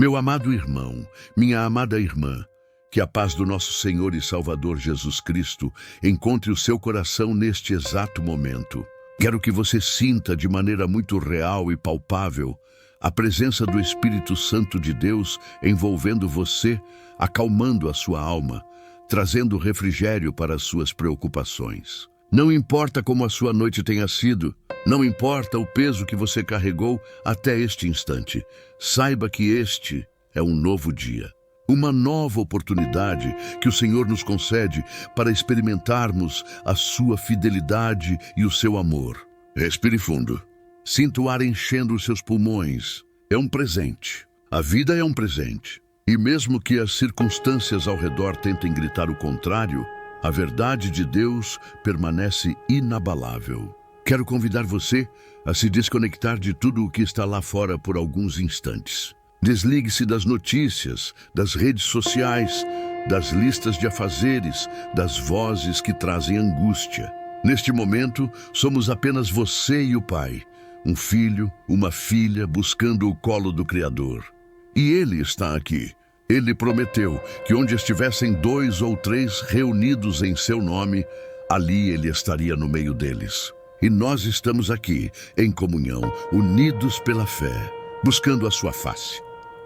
Meu amado irmão, minha amada irmã, que a paz do nosso Senhor e Salvador Jesus Cristo encontre o seu coração neste exato momento. Quero que você sinta de maneira muito real e palpável a presença do Espírito Santo de Deus envolvendo você, acalmando a sua alma, trazendo refrigério para as suas preocupações. Não importa como a sua noite tenha sido, não importa o peso que você carregou até este instante, saiba que este é um novo dia. Uma nova oportunidade que o Senhor nos concede para experimentarmos a sua fidelidade e o seu amor. Respire fundo. Sinta o ar enchendo os seus pulmões. É um presente. A vida é um presente. E mesmo que as circunstâncias ao redor tentem gritar o contrário, a verdade de Deus permanece inabalável. Quero convidar você a se desconectar de tudo o que está lá fora por alguns instantes. Desligue-se das notícias, das redes sociais, das listas de afazeres, das vozes que trazem angústia. Neste momento, somos apenas você e o Pai, um filho, uma filha buscando o colo do Criador. E Ele está aqui. Ele prometeu que onde estivessem 2 ou 3 reunidos em seu nome, ali Ele estaria no meio deles. E nós estamos aqui, em comunhão, unidos pela fé, buscando a sua face.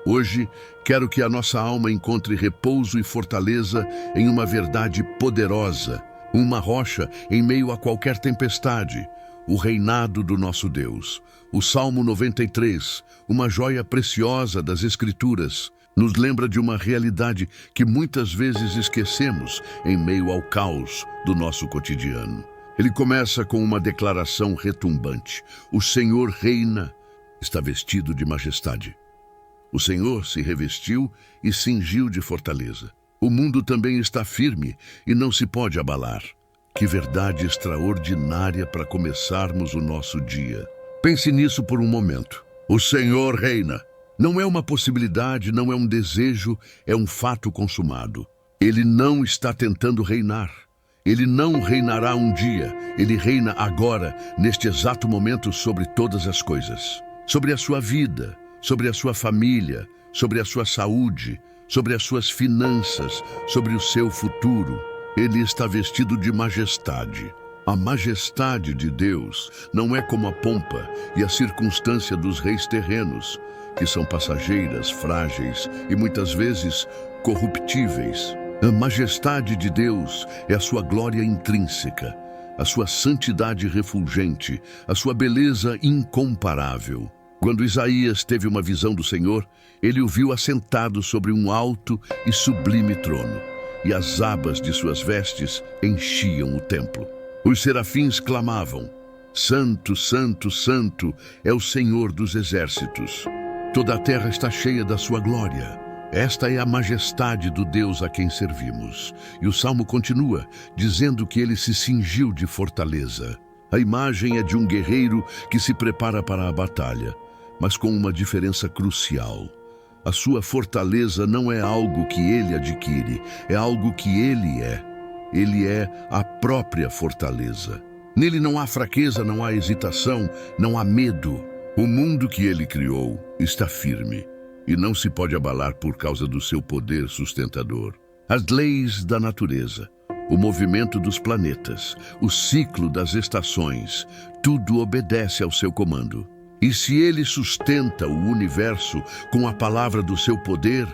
Hoje, quero que a nossa alma encontre repouso e fortaleza em uma verdade poderosa, uma rocha em meio a qualquer tempestade, o reinado do nosso Deus. O Salmo 93, uma joia preciosa das Escrituras, nos lembra de uma realidade que muitas vezes esquecemos em meio ao caos do nosso cotidiano. Ele começa com uma declaração retumbante. O Senhor reina, está vestido de majestade. O Senhor se revestiu e cingiu de fortaleza. O mundo também está firme e não se pode abalar. Que verdade extraordinária para começarmos o nosso dia. Pense nisso por um momento. O Senhor reina. Não é uma possibilidade, não é um desejo, é um fato consumado. Ele não está tentando reinar. Ele não reinará um dia. Ele reina agora, neste exato momento, sobre todas as coisas. Sobre a sua vida, sobre a sua família, sobre a sua saúde, sobre as suas finanças, sobre o seu futuro. Ele está vestido de majestade. A majestade de Deus não é como a pompa e a circunstância dos reis terrenos, que são passageiras, frágeis e muitas vezes corruptíveis. A majestade de Deus é a sua glória intrínseca, a sua santidade refulgente, a sua beleza incomparável. Quando Isaías teve uma visão do Senhor, ele o viu assentado sobre um alto e sublime trono, e as abas de suas vestes enchiam o templo. Os serafins clamavam: Santo, Santo, Santo é o Senhor dos exércitos. Toda a terra está cheia da sua glória. Esta é a majestade do Deus a quem servimos. E o Salmo continua, dizendo que ele se cingiu de fortaleza. A imagem é de um guerreiro que se prepara para a batalha, mas com uma diferença crucial. A sua fortaleza não é algo que ele adquire, é algo que ele é. Ele é a própria fortaleza. Nele não há fraqueza, não há hesitação, não há medo. O mundo que ele criou está firme e não se pode abalar por causa do seu poder sustentador. As leis da natureza, o movimento dos planetas, o ciclo das estações, tudo obedece ao seu comando. E se ele sustenta o universo com a palavra do seu poder,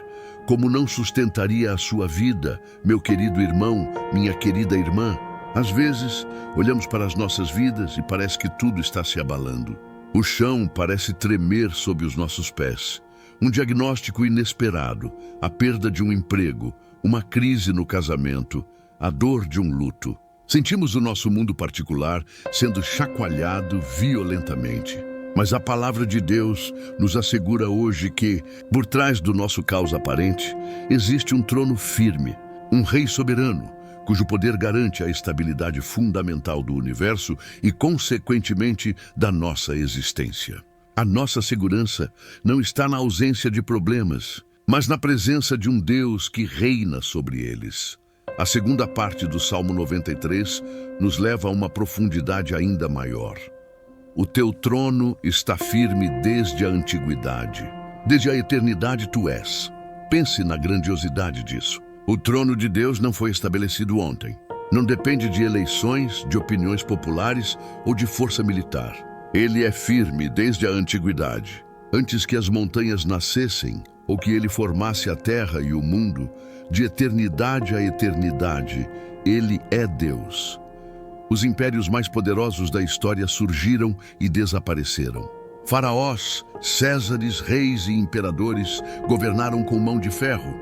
como não sustentaria a sua vida, meu querido irmão, minha querida irmã? Às vezes, olhamos para as nossas vidas e parece que tudo está se abalando. O chão parece tremer sob os nossos pés. Um diagnóstico inesperado, a perda de um emprego, uma crise no casamento, a dor de um luto. Sentimos o nosso mundo particular sendo chacoalhado violentamente. Mas a palavra de Deus nos assegura hoje que, por trás do nosso caos aparente, existe um trono firme, um rei soberano, cujo poder garante a estabilidade fundamental do universo e, consequentemente, da nossa existência. A nossa segurança não está na ausência de problemas, mas na presença de um Deus que reina sobre eles. A segunda parte do Salmo 93 nos leva a uma profundidade ainda maior. O teu trono está firme desde a antiguidade. Desde a eternidade tu és. Pense na grandiosidade disso. O trono de Deus não foi estabelecido ontem. Não depende de eleições, de opiniões populares ou de força militar. Ele é firme desde a antiguidade. Antes que as montanhas nascessem, ou que ele formasse a terra e o mundo, de eternidade a eternidade, ele é Deus. Os impérios mais poderosos da história surgiram e desapareceram. Faraós, Césares, reis e imperadores governaram com mão de ferro,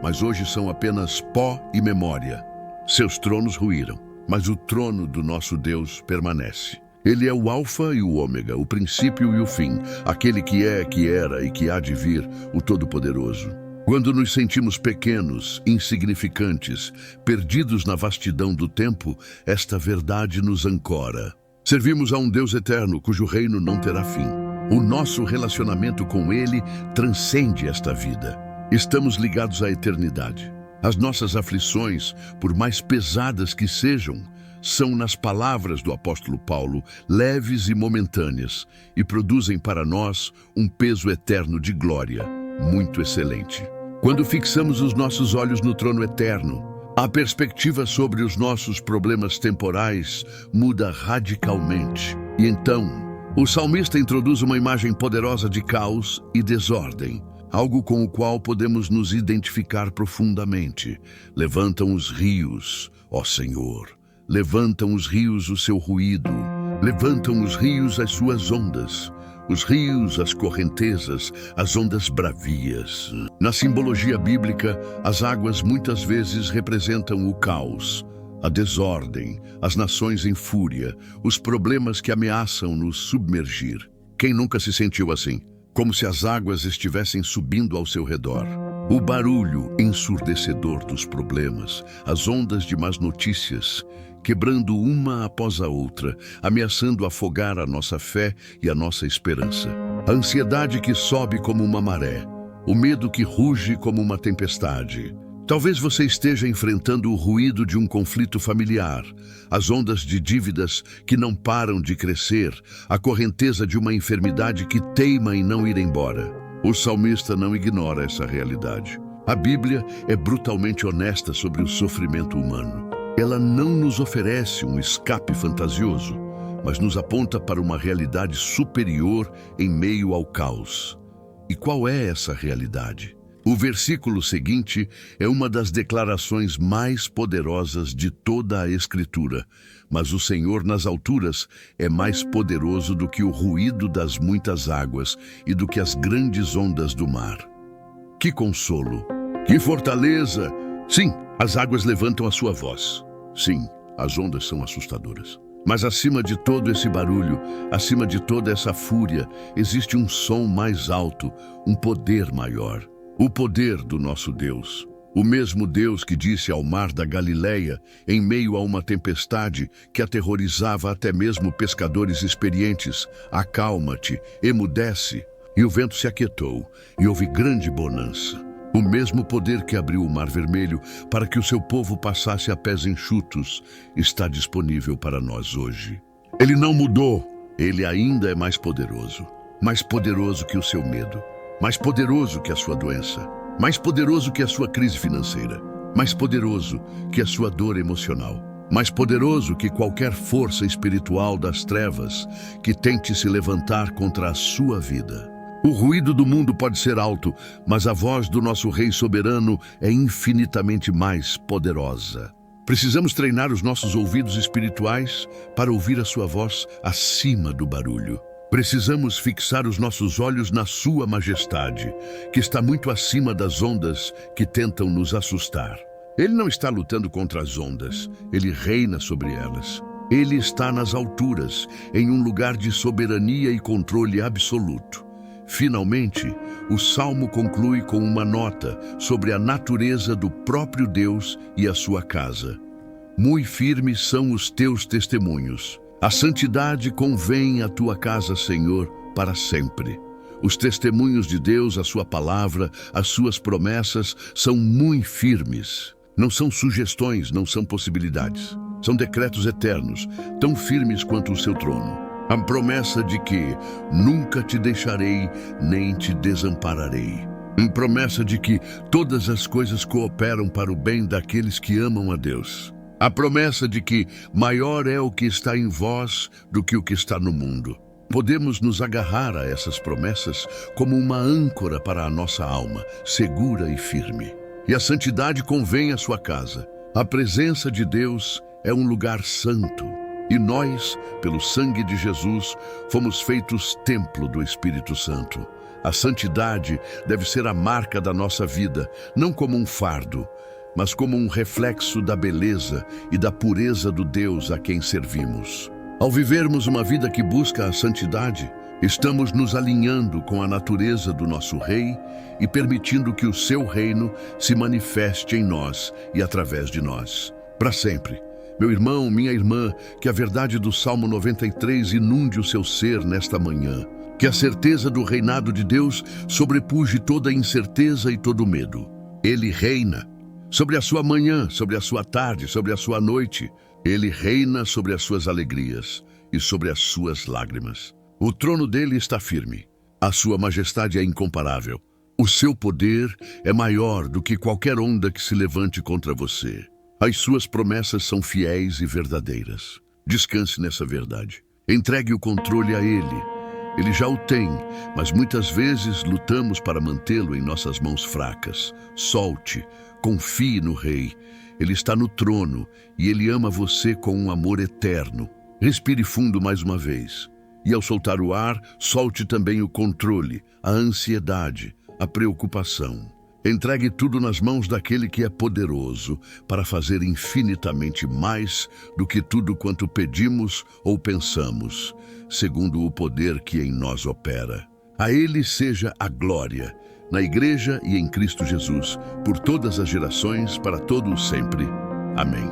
mas hoje são apenas pó e memória. Seus tronos ruíram, mas o trono do nosso Deus permanece. Ele é o Alfa e o Ômega, o princípio e o fim, aquele que é, que era e que há de vir, o Todo-Poderoso. Quando nos sentimos pequenos, insignificantes, perdidos na vastidão do tempo, esta verdade nos ancora. Servimos a um Deus eterno, cujo reino não terá fim. O nosso relacionamento com Ele transcende esta vida. Estamos ligados à eternidade. As nossas aflições, por mais pesadas que sejam, são, nas palavras do apóstolo Paulo, leves e momentâneas e produzem para nós um peso eterno de glória, muito excelente. Quando fixamos os nossos olhos no trono eterno, a perspectiva sobre os nossos problemas temporais muda radicalmente. E então, o salmista introduz uma imagem poderosa de caos e desordem, algo com o qual podemos nos identificar profundamente. Levantam os rios, ó Senhor. Levantam os rios o seu ruído, levantam os rios as suas ondas, os rios, as correntezas, as ondas bravias. Na simbologia bíblica, as águas muitas vezes representam o caos, a desordem, as nações em fúria, os problemas que ameaçam nos submergir. Quem nunca se sentiu assim? Como se as águas estivessem subindo ao seu redor. O barulho ensurdecedor dos problemas, as ondas de más notícias, quebrando uma após a outra, ameaçando afogar a nossa fé e a nossa esperança. A ansiedade que sobe como uma maré, o medo que ruge como uma tempestade. Talvez você esteja enfrentando o ruído de um conflito familiar, as ondas de dívidas que não param de crescer, a correnteza de uma enfermidade que teima em não ir embora. O salmista não ignora essa realidade. A Bíblia é brutalmente honesta sobre o sofrimento humano. Ela não nos oferece um escape fantasioso, mas nos aponta para uma realidade superior em meio ao caos. E qual é essa realidade? O versículo seguinte é uma das declarações mais poderosas de toda a Escritura. Mas o Senhor nas alturas é mais poderoso do que o ruído das muitas águas e do que as grandes ondas do mar. Que consolo! Que fortaleza! Sim, as águas levantam a sua voz. Sim, as ondas são assustadoras. Mas acima de todo esse barulho, acima de toda essa fúria, existe um som mais alto, um poder maior. O poder do nosso Deus. O mesmo Deus que disse ao mar da Galileia, em meio a uma tempestade que aterrorizava até mesmo pescadores experientes: acalma-te, emudece. E o vento se aquietou, e houve grande bonança. O mesmo poder que abriu o Mar Vermelho para que o seu povo passasse a pés enxutos está disponível para nós hoje. Ele não mudou, ele ainda é mais poderoso que o seu medo, mais poderoso que a sua doença, mais poderoso que a sua crise financeira, mais poderoso que a sua dor emocional, mais poderoso que qualquer força espiritual das trevas que tente se levantar contra a sua vida. O ruído do mundo pode ser alto, mas a voz do nosso Rei soberano é infinitamente mais poderosa. Precisamos treinar os nossos ouvidos espirituais para ouvir a sua voz acima do barulho. Precisamos fixar os nossos olhos na sua majestade, que está muito acima das ondas que tentam nos assustar. Ele não está lutando contra as ondas, ele reina sobre elas. Ele está nas alturas, em um lugar de soberania e controle absoluto. Finalmente, o Salmo conclui com uma nota sobre a natureza do próprio Deus e a sua casa. Muito firmes são os teus testemunhos. A santidade convém à tua casa, Senhor, para sempre. Os testemunhos de Deus, a sua palavra, as suas promessas são muito firmes. Não são sugestões, não são possibilidades. São decretos eternos, tão firmes quanto o seu trono. A promessa de que nunca te deixarei nem te desampararei. A promessa de que todas as coisas cooperam para o bem daqueles que amam a Deus. A promessa de que maior é o que está em vós do que o que está no mundo. Podemos nos agarrar a essas promessas como uma âncora para a nossa alma, segura e firme. E a santidade convém à sua casa. A presença de Deus é um lugar santo. E nós, pelo sangue de Jesus, fomos feitos templo do Espírito Santo. A santidade deve ser a marca da nossa vida, não como um fardo, mas como um reflexo da beleza e da pureza do Deus a quem servimos. Ao vivermos uma vida que busca a santidade, estamos nos alinhando com a natureza do nosso Rei e permitindo que o seu reino se manifeste em nós e através de nós, para sempre. Meu irmão, minha irmã, que a verdade do Salmo 93 inunde o seu ser nesta manhã. Que a certeza do reinado de Deus sobrepuje toda a incerteza e todo o medo. Ele reina sobre a sua manhã, sobre a sua tarde, sobre a sua noite. Ele reina sobre as suas alegrias e sobre as suas lágrimas. O trono dele está firme. A sua majestade é incomparável. O seu poder é maior do que qualquer onda que se levante contra você. As suas promessas são fiéis e verdadeiras. Descanse nessa verdade. Entregue o controle a ele. Ele já o tem, mas muitas vezes lutamos para mantê-lo em nossas mãos fracas. Solte, confie no Rei. Ele está no trono e ele ama você com um amor eterno. Respire fundo mais uma vez. E ao soltar o ar, solte também o controle, a ansiedade, a preocupação. Entregue tudo nas mãos daquele que é poderoso para fazer infinitamente mais do que tudo quanto pedimos ou pensamos, segundo o poder que em nós opera. A ele seja a glória, na Igreja e em Cristo Jesus, por todas as gerações, para todo o sempre. Amém.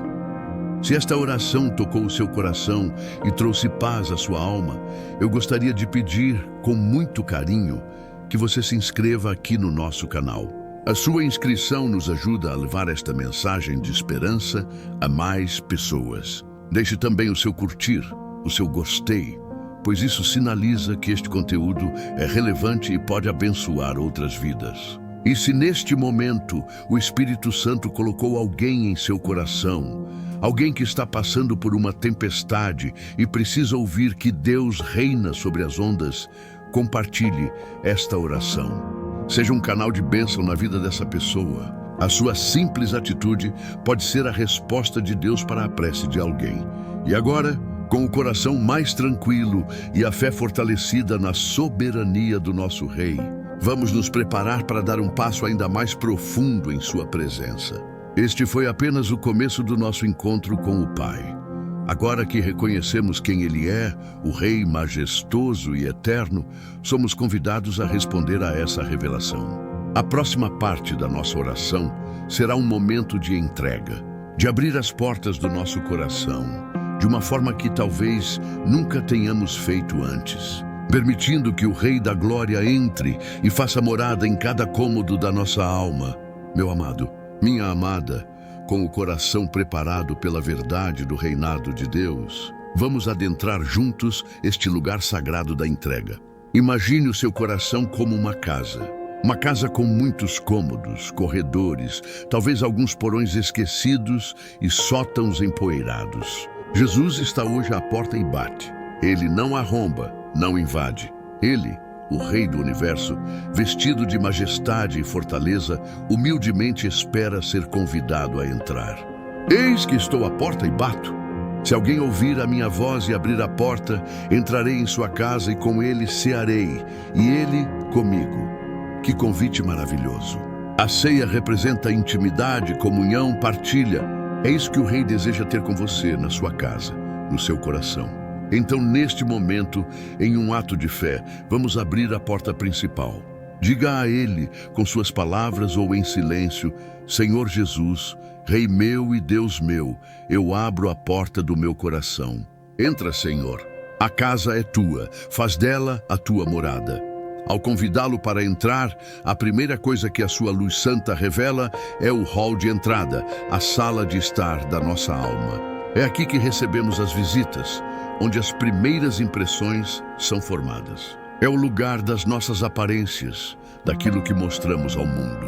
Se esta oração tocou o seu coração e trouxe paz à sua alma, eu gostaria de pedir, com muito carinho, que você se inscreva aqui no nosso canal. A sua inscrição nos ajuda a levar esta mensagem de esperança a mais pessoas. Deixe também o seu curtir, o seu gostei, pois isso sinaliza que este conteúdo é relevante e pode abençoar outras vidas. E se neste momento o Espírito Santo colocou alguém em seu coração, alguém que está passando por uma tempestade e precisa ouvir que Deus reina sobre as ondas, compartilhe esta oração. Seja um canal de bênção na vida dessa pessoa. A sua simples atitude pode ser a resposta de Deus para a prece de alguém. E agora, com o coração mais tranquilo e a fé fortalecida na soberania do nosso Rei, vamos nos preparar para dar um passo ainda mais profundo em sua presença. Este foi apenas o começo do nosso encontro com o Pai. Agora que reconhecemos quem Ele é, o Rei majestoso e eterno, somos convidados a responder a essa revelação. A próxima parte da nossa oração será um momento de entrega, de abrir as portas do nosso coração, de uma forma que talvez nunca tenhamos feito antes, permitindo que o Rei da Glória entre e faça morada em cada cômodo da nossa alma. Meu amado, minha amada, com o coração preparado pela verdade do reinado de Deus, vamos adentrar juntos este lugar sagrado da entrega. Imagine o seu coração como uma casa com muitos cômodos, corredores, talvez alguns porões esquecidos e sótãos empoeirados. Jesus está hoje à porta e bate. Ele não arromba, não invade. Ele, o Rei do Universo, vestido de majestade e fortaleza, humildemente espera ser convidado a entrar. Eis que estou à porta e bato. Se alguém ouvir a minha voz e abrir a porta, entrarei em sua casa e com ele cearei, e ele comigo. Que convite maravilhoso! A ceia representa intimidade, comunhão, partilha. É isso que o Rei deseja ter com você na sua casa, no seu coração. Então, neste momento, em um ato de fé, vamos abrir a porta principal. Diga a Ele, com suas palavras ou em silêncio: Senhor Jesus, Rei meu e Deus meu, eu abro a porta do meu coração. Entra, Senhor. A casa é tua, faz dela a tua morada. Ao convidá-lo para entrar, a primeira coisa que a sua luz santa revela é o hall de entrada, a sala de estar da nossa alma. É aqui que recebemos as visitas. onde as primeiras impressões são formadas. É o lugar das nossas aparências, daquilo que mostramos ao mundo.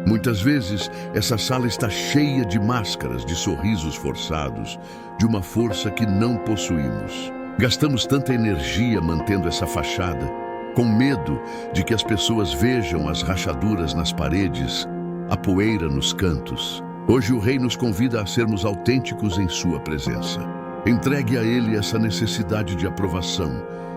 Muitas vezes, essa sala está cheia de máscaras, de sorrisos forçados, de uma força que não possuímos. Gastamos tanta energia mantendo essa fachada, com medo de que as pessoas vejam as rachaduras nas paredes, a poeira nos cantos. Hoje o Rei nos convida a sermos autênticos em sua presença. Entregue a Ele essa necessidade de aprovação,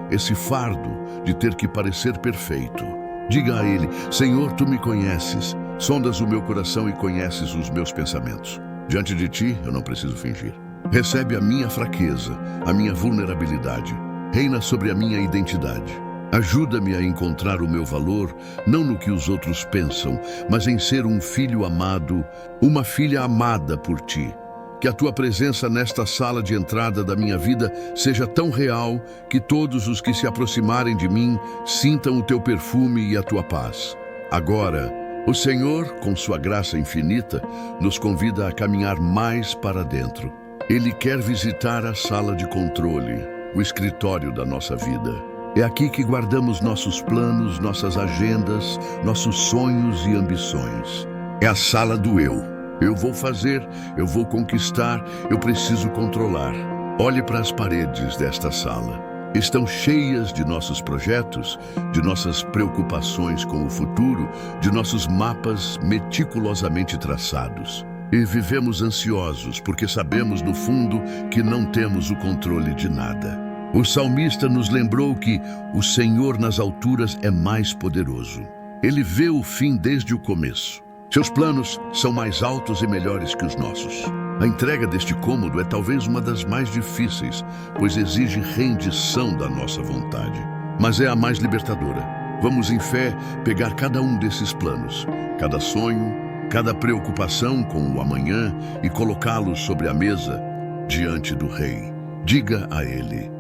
esse fardo de ter que parecer perfeito. Diga a Ele: Senhor, Tu me conheces, sondas o meu coração e conheces os meus pensamentos. Diante de Ti, eu não preciso fingir. Recebe a minha fraqueza, a minha vulnerabilidade. Reina sobre a minha identidade. Ajuda-me a encontrar o meu valor, não no que os outros pensam, mas em ser um filho amado, uma filha amada por Ti. Que a Tua presença nesta sala de entrada da minha vida seja tão real que todos os que se aproximarem de mim sintam o Teu perfume e a Tua paz. Agora, o Senhor, com Sua graça infinita, nos convida a caminhar mais para dentro. Ele quer visitar a sala de controle, o escritório da nossa vida. É aqui que guardamos nossos planos, nossas agendas, nossos sonhos e ambições. É a sala do eu. Eu vou fazer, eu vou conquistar, eu preciso controlar. Olhe para as paredes desta sala. Estão cheias de nossos projetos, de nossas preocupações com o futuro, de nossos mapas meticulosamente traçados. E vivemos ansiosos porque sabemos no fundo que não temos o controle de nada. O salmista nos lembrou que o Senhor nas alturas é mais poderoso. Ele vê o fim desde o começo. Seus planos são mais altos e melhores que os nossos. A entrega deste cômodo é talvez uma das mais difíceis, pois exige rendição da nossa vontade. Mas é a mais libertadora. Vamos em fé pegar cada um desses planos, cada sonho, cada preocupação com o amanhã e colocá-los sobre a mesa diante do Rei. Diga a Ele: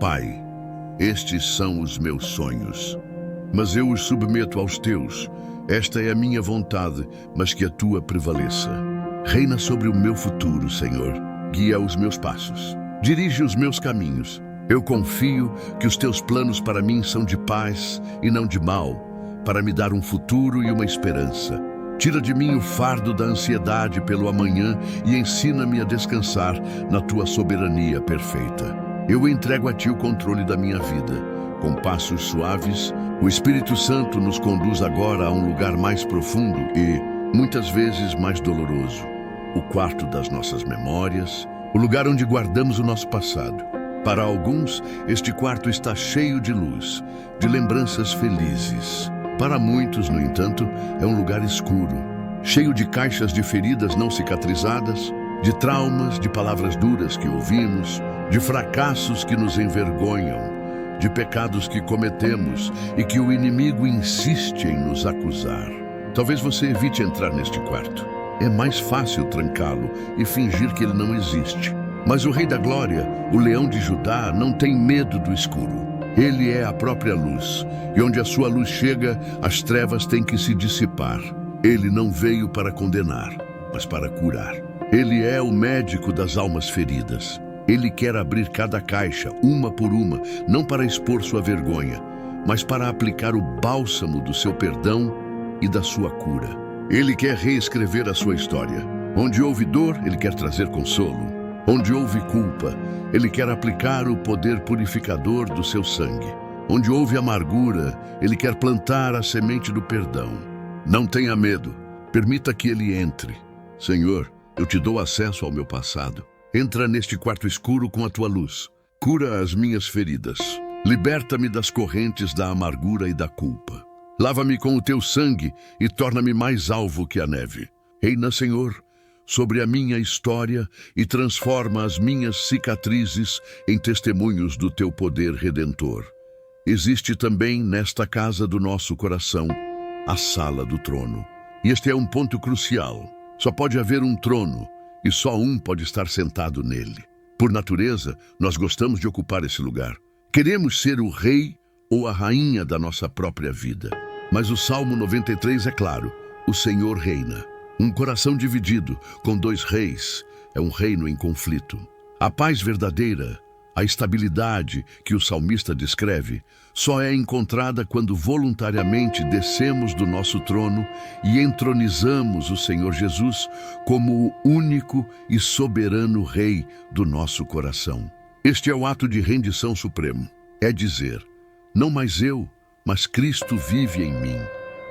Pai, estes são os meus sonhos, mas eu os submeto aos teus. Esta é a minha vontade, mas que a tua prevaleça. Reina sobre o meu futuro, Senhor. Guia os meus passos. Dirige os meus caminhos. Eu confio que os teus planos para mim são de paz e não de mal, para me dar um futuro e uma esperança. Tira de mim o fardo da ansiedade pelo amanhã e ensina-me a descansar na tua soberania perfeita. Eu entrego a ti o controle da minha vida. Com passos suaves, o Espírito Santo nos conduz agora a um lugar mais profundo e, muitas vezes, mais doloroso. O quarto das nossas memórias, o lugar onde guardamos o nosso passado. Para alguns, este quarto está cheio de luz, de lembranças felizes. Para muitos, no entanto, é um lugar escuro, cheio de caixas de feridas não cicatrizadas, de traumas, de palavras duras que ouvimos, de fracassos que nos envergonham, de pecados que cometemos e que o inimigo insiste em nos acusar. Talvez você evite entrar neste quarto. É mais fácil trancá-lo e fingir que ele não existe. Mas o Rei da Glória, o Leão de Judá, não tem medo do escuro. Ele é a própria luz, e onde a sua luz chega, as trevas têm que se dissipar. Ele não veio para condenar, mas para curar. Ele é o médico das almas feridas. Ele quer abrir cada caixa, uma por uma, não para expor sua vergonha, mas para aplicar o bálsamo do seu perdão e da sua cura. Ele quer reescrever a sua história. Onde houve dor, ele quer trazer consolo. Onde houve culpa, ele quer aplicar o poder purificador do seu sangue. Onde houve amargura, ele quer plantar a semente do perdão. Não tenha medo, permita que ele entre. Senhor, eu te dou acesso ao meu passado. Entra neste quarto escuro com a tua luz. Cura as minhas feridas. Liberta-me das correntes da amargura e da culpa. Lava-me com o teu sangue e torna-me mais alvo que a neve. Reina, Senhor, sobre a minha história e transforma as minhas cicatrizes em testemunhos do teu poder redentor. Existe também nesta casa do nosso coração a sala do trono. E este é um ponto crucial. Só pode haver um trono e só um pode estar sentado nele. Por natureza, nós gostamos de ocupar esse lugar. Queremos ser o rei ou a rainha da nossa própria vida. Mas o Salmo 93 é claro: o Senhor reina. Um coração dividido, com dois reis, é um reino em conflito. A paz verdadeira, A estabilidade que o salmista descreve só é encontrada quando voluntariamente descemos do nosso trono e entronizamos o Senhor Jesus como o único e soberano Rei do nosso coração. Este é o ato de rendição supremo. É dizer, não mais eu, mas Cristo vive em mim.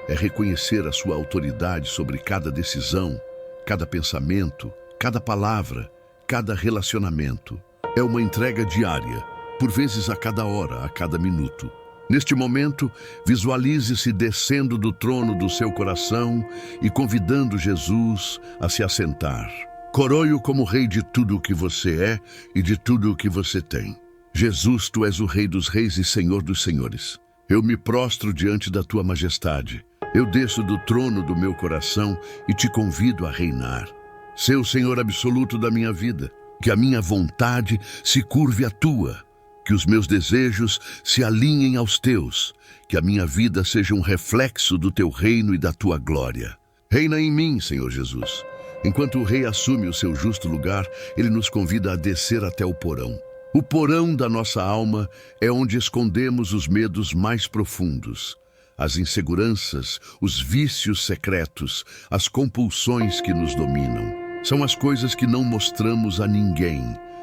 É reconhecer a sua autoridade sobre cada decisão, cada pensamento, cada palavra, cada relacionamento. É uma entrega diária, por vezes a cada hora, a cada minuto. Neste momento, visualize-se descendo do trono do seu coração e convidando Jesus a se assentar. Coroe-o como Rei de tudo o que você é e de tudo o que você tem. Jesus, tu és o Rei dos reis e Senhor dos senhores. Eu me prostro diante da tua majestade. Eu desço do trono do meu coração e te convido a reinar. Sê o Senhor absoluto da minha vida. Que a minha vontade se curve à tua, que os meus desejos se alinhem aos teus, que a minha vida seja um reflexo do teu reino e da tua glória. Reina em mim, Senhor Jesus. Enquanto o Rei assume o seu justo lugar, ele nos convida a descer até o porão. O porão da nossa alma é onde escondemos os medos mais profundos, as inseguranças, os vícios secretos, as compulsões que nos dominam. São as coisas que não mostramos a ninguém,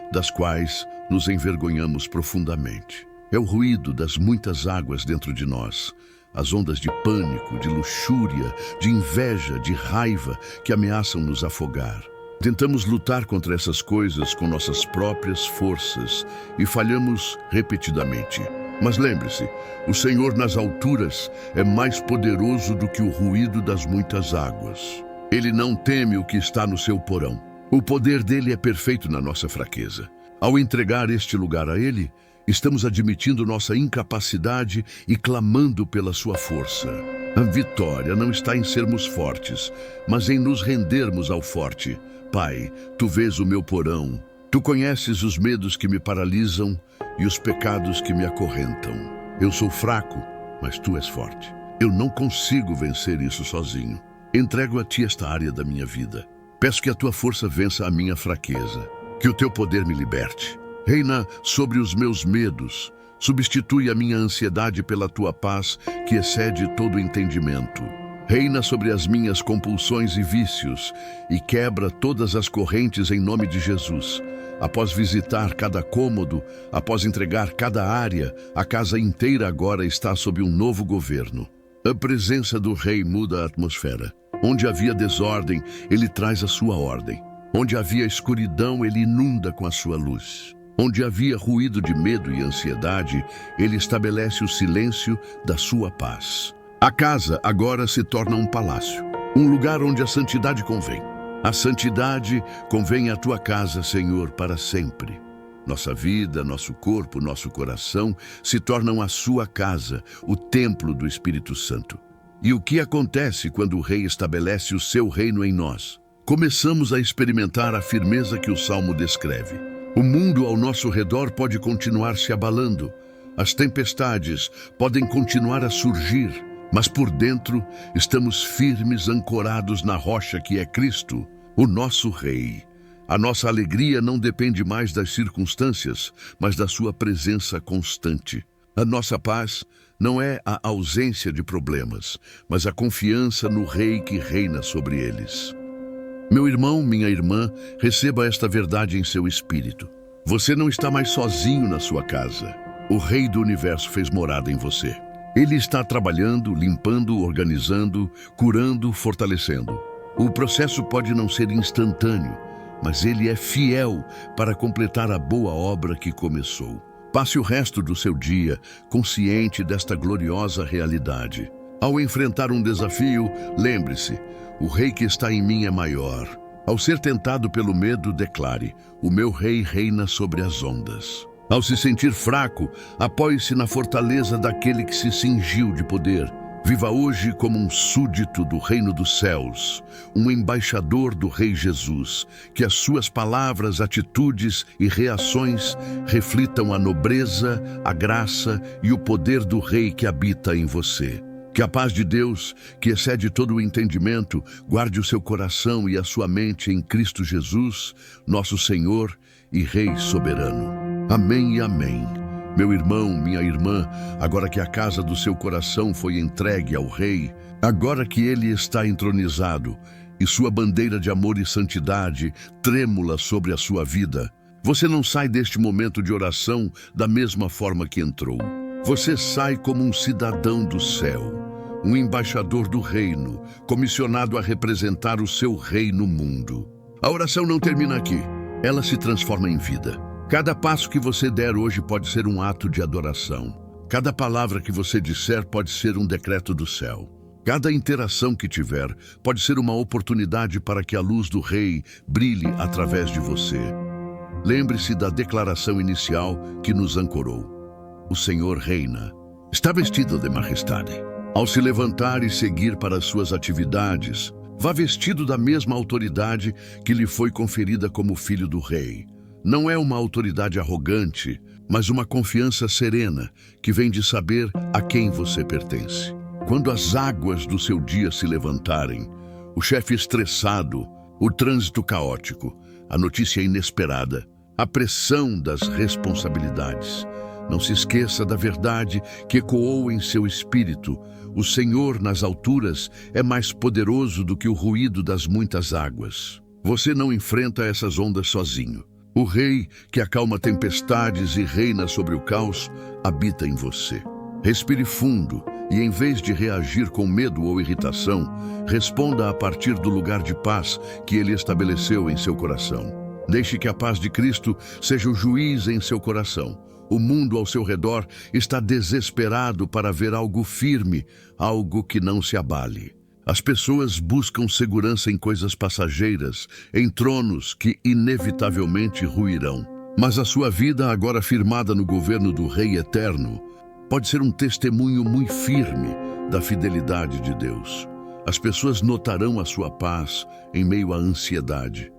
das quais nos envergonhamos profundamente. É o ruído das muitas águas dentro de nós, as ondas de pânico, de luxúria, de inveja, de raiva que ameaçam nos afogar. Tentamos lutar contra essas coisas com nossas próprias forças e falhamos repetidamente. Mas lembre-se, o Senhor nas alturas é mais poderoso do que o ruído das muitas águas. Ele não teme o que está no seu porão. O poder dele é perfeito na nossa fraqueza. Ao entregar este lugar a ele, estamos admitindo nossa incapacidade e clamando pela sua força. A vitória não está em sermos fortes, mas em nos rendermos ao forte. Pai, tu vês o meu porão. Tu conheces os medos que me paralisam e os pecados que me acorrentam. Eu sou fraco, mas tu és forte. Eu não consigo vencer isso sozinho. Entrego a ti esta área da minha vida. Peço que a tua força vença a minha fraqueza, que o teu poder me liberte. Reina sobre os meus medos. Substitui a minha ansiedade pela tua paz, que excede todo entendimento. Reina sobre as minhas compulsões e vícios e quebra todas as correntes em nome de Jesus. Após visitar cada cômodo, após entregar cada área, a casa inteira agora está sob um novo governo. A presença do Rei muda a atmosfera. Onde havia desordem, ele traz a sua ordem. Onde havia escuridão, ele inunda com a sua luz. Onde havia ruído de medo e ansiedade, ele estabelece o silêncio da sua paz. A casa agora se torna um palácio, um lugar onde a santidade convém. A santidade convém à tua casa, Senhor, para sempre. Nossa vida, nosso corpo, nosso coração se tornam a sua casa, o templo do Espírito Santo. E o que acontece quando o Rei estabelece o seu reino em nós? Começamos a experimentar a firmeza que o Salmo descreve. O mundo ao nosso redor pode continuar se abalando. As tempestades podem continuar a surgir, mas por dentro estamos firmes, ancorados na rocha que é Cristo, o nosso Rei. A nossa alegria não depende mais das circunstâncias, mas da sua presença constante. A nossa paz não é a ausência de problemas, mas a confiança no Rei que reina sobre eles. Meu irmão, minha irmã, receba esta verdade em seu espírito. Você não está mais sozinho na sua casa. O Rei do Universo fez morada em você. Ele está trabalhando, limpando, organizando, curando, fortalecendo. O processo pode não ser instantâneo, mas ele é fiel para completar a boa obra que começou. Passe o resto do seu dia consciente desta gloriosa realidade. Ao enfrentar um desafio, lembre-se, o Rei que está em mim é maior. Ao ser tentado pelo medo, declare, o meu Rei reina sobre as ondas. Ao se sentir fraco, apoie-se na fortaleza daquele que se cingiu de poder. Viva hoje como um súdito do reino dos céus, um embaixador do Rei Jesus, que as suas palavras, atitudes e reações reflitam a nobreza, a graça e o poder do Rei que habita em você. Que a paz de Deus, que excede todo o entendimento, guarde o seu coração e a sua mente em Cristo Jesus, nosso Senhor e Rei soberano. Amém e amém. Meu irmão, minha irmã, agora que a casa do seu coração foi entregue ao Rei, agora que ele está entronizado e sua bandeira de amor e santidade trêmula sobre a sua vida, você não sai deste momento de oração da mesma forma que entrou. Você sai como um cidadão do céu, um embaixador do reino, comissionado a representar o seu rei no mundo. A oração não termina aqui, ela se transforma em vida. Cada passo que você der hoje pode ser um ato de adoração. Cada palavra que você disser pode ser um decreto do céu. Cada interação que tiver pode ser uma oportunidade para que a luz do Rei brilhe através de você. Lembre-se da declaração inicial que nos ancorou. O Senhor reina. Está vestido de majestade. Ao se levantar e seguir para as suas atividades, vá vestido da mesma autoridade que lhe foi conferida como filho do Rei. Não é uma autoridade arrogante, mas uma confiança serena que vem de saber a quem você pertence. Quando as águas do seu dia se levantarem, o chefe estressado, o trânsito caótico, a notícia inesperada, a pressão das responsabilidades, não se esqueça da verdade que ecoou em seu espírito. O Senhor nas alturas é mais poderoso do que o ruído das muitas águas. Você não enfrenta essas ondas sozinho. O Rei, que acalma tempestades e reina sobre o caos, habita em você. Respire fundo e, em vez de reagir com medo ou irritação, responda a partir do lugar de paz que Ele estabeleceu em seu coração. Deixe que a paz de Cristo seja o juiz em seu coração. O mundo ao seu redor está desesperado para ver algo firme, algo que não se abale. As pessoas buscam segurança em coisas passageiras, em tronos que inevitavelmente ruirão. Mas a sua vida, agora firmada no governo do Rei Eterno, pode ser um testemunho muito firme da fidelidade de Deus. As pessoas notarão a sua paz em meio à ansiedade,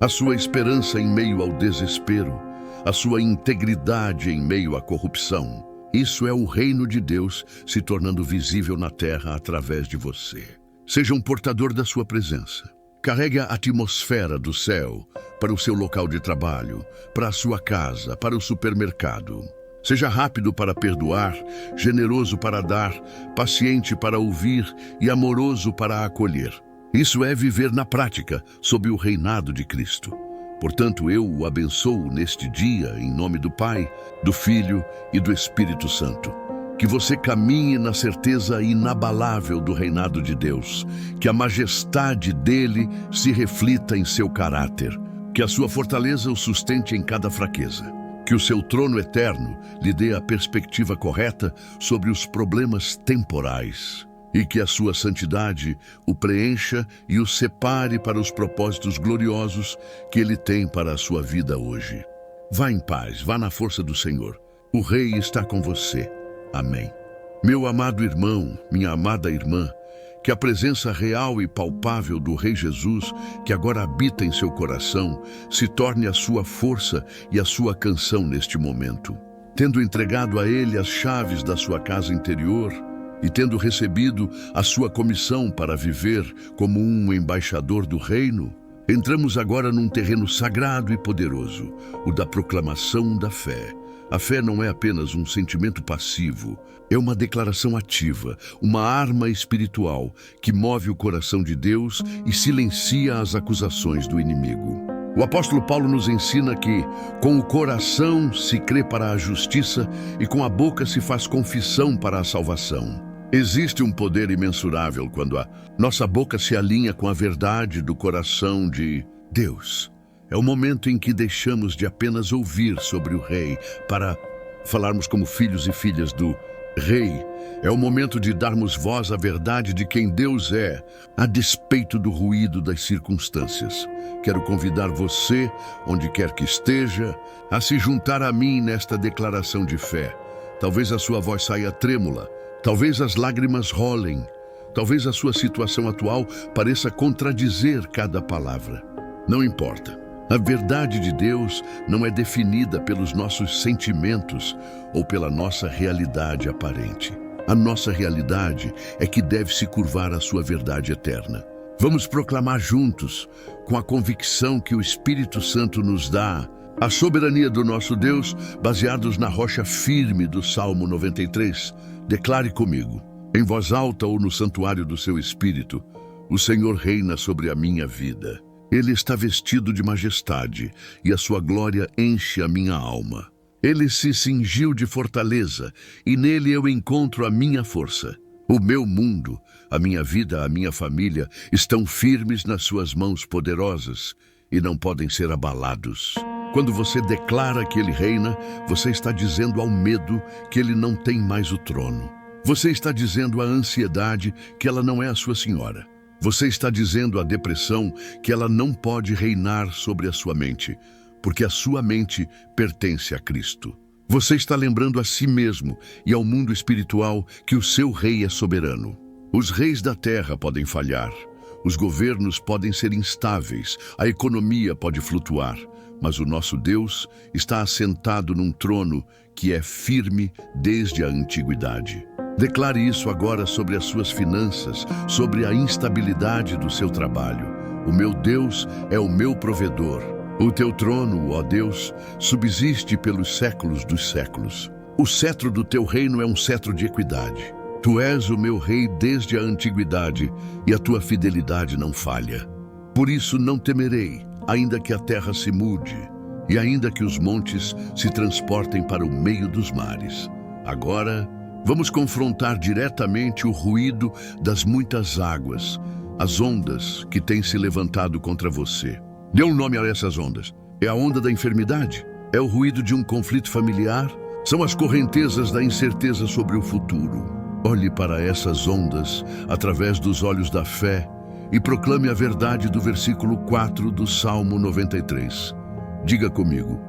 a sua esperança em meio ao desespero, a sua integridade em meio à corrupção. Isso é o reino de Deus se tornando visível na terra através de você. Seja um portador da sua presença. Carregue a atmosfera do céu para o seu local de trabalho, para a sua casa, para o supermercado. Seja rápido para perdoar, generoso para dar, paciente para ouvir e amoroso para acolher. Isso é viver na prática, sob o reinado de Cristo. Portanto, eu o abençoo neste dia, em nome do Pai, do Filho e do Espírito Santo. Que você caminhe na certeza inabalável do reinado de Deus, que a majestade dele se reflita em seu caráter, que a sua fortaleza o sustente em cada fraqueza, que o seu trono eterno lhe dê a perspectiva correta sobre os problemas temporais, e que a sua santidade o preencha e o separe para os propósitos gloriosos que ele tem para a sua vida hoje. Vá em paz, vá na força do Senhor. O Rei está com você. Amém. Meu amado irmão, minha amada irmã, que a presença real e palpável do Rei Jesus, que agora habita em seu coração, se torne a sua força e a sua canção neste momento. Tendo entregado a Ele as chaves da sua casa interior e tendo recebido a sua comissão para viver como um embaixador do reino, entramos agora num terreno sagrado e poderoso, o da proclamação da fé. A fé não é apenas um sentimento passivo, é uma declaração ativa, uma arma espiritual que move o coração de Deus e silencia as acusações do inimigo. O apóstolo Paulo nos ensina que, com o coração se crê para a justiça e com a boca se faz confissão para a salvação. Existe um poder imensurável quando a nossa boca se alinha com a verdade do coração de Deus. É o momento em que deixamos de apenas ouvir sobre o Rei para falarmos como filhos e filhas do Rei. É o momento de darmos voz à verdade de quem Deus é, a despeito do ruído das circunstâncias. Quero convidar você, onde quer que esteja, a se juntar a mim nesta declaração de fé. Talvez a sua voz saia trêmula, talvez as lágrimas rolem, talvez a sua situação atual pareça contradizer cada palavra. Não importa. A verdade de Deus não é definida pelos nossos sentimentos ou pela nossa realidade aparente. A nossa realidade é que deve se curvar à sua verdade eterna. Vamos proclamar juntos, com a convicção que o Espírito Santo nos dá, A soberania do nosso Deus, baseados na rocha firme do Salmo 93, declare comigo, em voz alta ou no santuário do seu espírito, o Senhor reina sobre a minha vida. Ele está vestido de majestade e a sua glória enche a minha alma. Ele se cingiu de fortaleza e nele eu encontro a minha força. O meu mundo, a minha vida, a minha família estão firmes nas suas mãos poderosas e não podem ser abalados. Quando você declara que ele reina, você está dizendo ao medo que ele não tem mais o trono. Você está dizendo à ansiedade que ela não é a sua senhora. Você está dizendo à depressão que ela não pode reinar sobre a sua mente, porque a sua mente pertence a Cristo. Você está lembrando a si mesmo e ao mundo espiritual que o seu rei é soberano. Os reis da terra podem falhar, os governos podem ser instáveis, a economia pode flutuar, mas o nosso Deus está assentado num trono que é firme desde a antiguidade. Declare isso agora sobre as suas finanças, sobre a instabilidade do seu trabalho. O meu Deus é o meu provedor. O teu trono, ó Deus, subsiste pelos séculos dos séculos. O cetro do teu reino é um cetro de equidade. Tu és o meu rei desde a antiguidade e a tua fidelidade não falha. Por isso não temerei, ainda que a terra se mude e ainda que os montes se transportem para o meio dos mares. Agora, vamos confrontar diretamente o ruído das muitas águas, as ondas que têm se levantado contra você. Dê um nome a essas ondas. É a onda da enfermidade? É o ruído de um conflito familiar? São as correntezas da incerteza sobre o futuro. Olhe para essas ondas através dos olhos da fé e proclame a verdade do versículo 4 do Salmo 93. Diga comigo,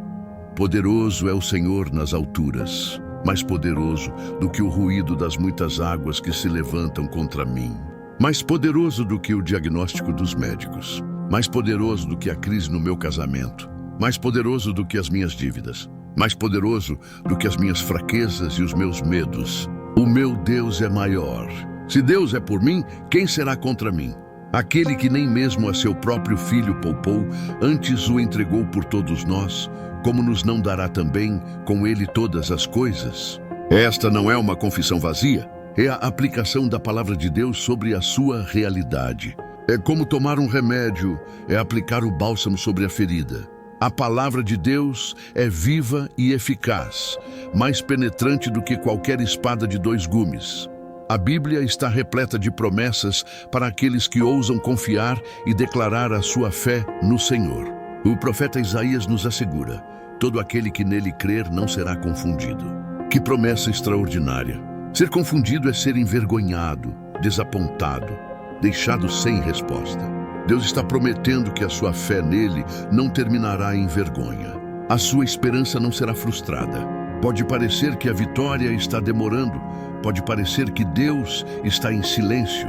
poderoso é o Senhor nas alturas, mais poderoso do que o ruído das muitas águas que se levantam contra mim. Mais poderoso do que o diagnóstico dos médicos. Mais poderoso do que a crise no meu casamento. Mais poderoso do que as minhas dívidas. Mais poderoso do que as minhas fraquezas e os meus medos. O meu Deus é maior. Se Deus é por mim, quem será contra mim? Aquele que nem mesmo a seu próprio filho poupou, antes o entregou por todos nós, como nos não dará também com ele todas as coisas? Esta não é uma confissão vazia, é a aplicação da palavra de Deus sobre a sua realidade. É como tomar um remédio, é aplicar o bálsamo sobre a ferida. A palavra de Deus é viva e eficaz, mais penetrante do que qualquer espada de 2 gumes. A Bíblia está repleta de promessas para aqueles que ousam confiar e declarar a sua fé no Senhor. O profeta Isaías nos assegura, todo aquele que nele crer não será confundido. Que promessa extraordinária! Ser confundido é ser envergonhado, desapontado, deixado sem resposta. Deus está prometendo que a sua fé nele não terminará em vergonha. A sua esperança não será frustrada. Pode parecer que a vitória está demorando, pode parecer que Deus está em silêncio,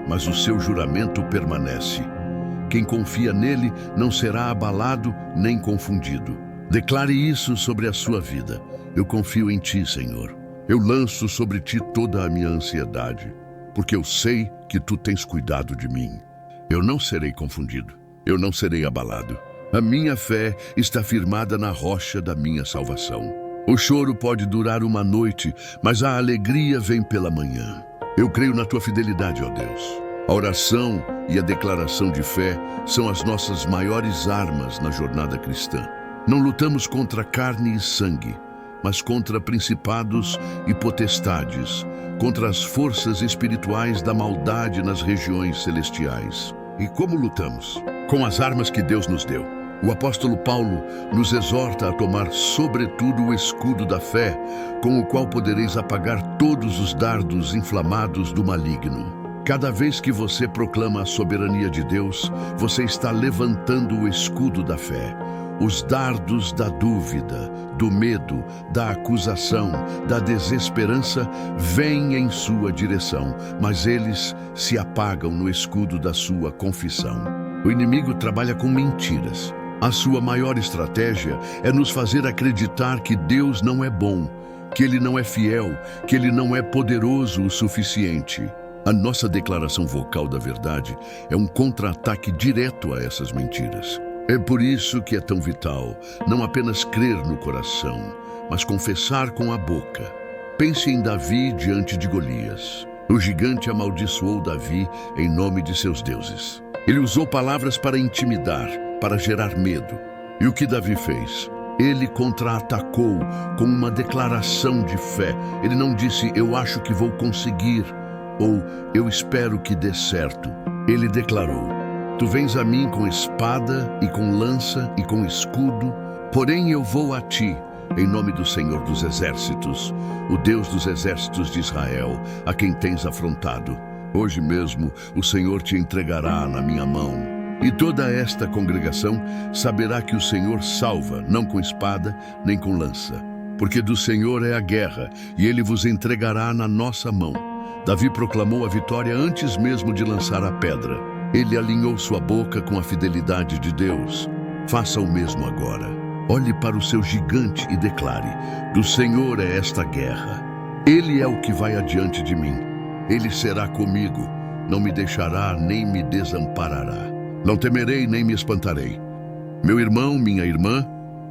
mas o seu juramento permanece. Quem confia nele não será abalado nem confundido. Declare isso sobre a sua vida. Eu confio em ti, Senhor. Eu lanço sobre ti toda a minha ansiedade, porque eu sei que tu tens cuidado de mim. Eu não serei confundido, eu não serei abalado. A minha fé está firmada na rocha da minha salvação. O choro pode durar uma noite, mas a alegria vem pela manhã. Eu creio na tua fidelidade, ó Deus. A oração e a declaração de fé são as nossas maiores armas na jornada cristã. Não lutamos contra carne e sangue, mas contra principados e potestades, contra as forças espirituais da maldade nas regiões celestiais. E como lutamos? Com as armas que Deus nos deu. O apóstolo Paulo nos exorta a tomar sobretudo o escudo da fé, com o qual podereis apagar todos os dardos inflamados do maligno. Cada vez que você proclama a soberania de Deus, você está levantando o escudo da fé. Os dardos da dúvida, do medo, da acusação, da desesperança vêm em sua direção, mas eles se apagam no escudo da sua confissão. O inimigo trabalha com mentiras. A sua maior estratégia é nos fazer acreditar que Deus não é bom, que Ele não é fiel, que Ele não é poderoso o suficiente. A nossa declaração vocal da verdade é um contra-ataque direto a essas mentiras. É por isso que é tão vital não apenas crer no coração, mas confessar com a boca. Pense em Davi diante de Golias. O gigante amaldiçoou Davi em nome de seus deuses. Ele usou palavras para intimidar, para gerar medo. E o que Davi fez? Ele contra-atacou com uma declaração de fé. Ele não disse, eu acho que vou conseguir, ou eu espero que dê certo. Ele declarou, tu vens a mim com espada e com lança e com escudo, porém eu vou a ti, em nome do Senhor dos Exércitos, o Deus dos exércitos de Israel, a quem tens afrontado. Hoje mesmo o Senhor te entregará na minha mão. E toda esta congregação saberá que o Senhor salva, não com espada, nem com lança. Porque do Senhor é a guerra, e ele vos entregará na nossa mão. Davi proclamou a vitória antes mesmo de lançar a pedra. Ele alinhou sua boca com a fidelidade de Deus. Faça o mesmo agora. Olhe para o seu gigante e declare, do Senhor é esta guerra. Ele é o que vai adiante de mim. Ele será comigo, não me deixará nem me desamparará. Não temerei nem me espantarei. Meu irmão, minha irmã,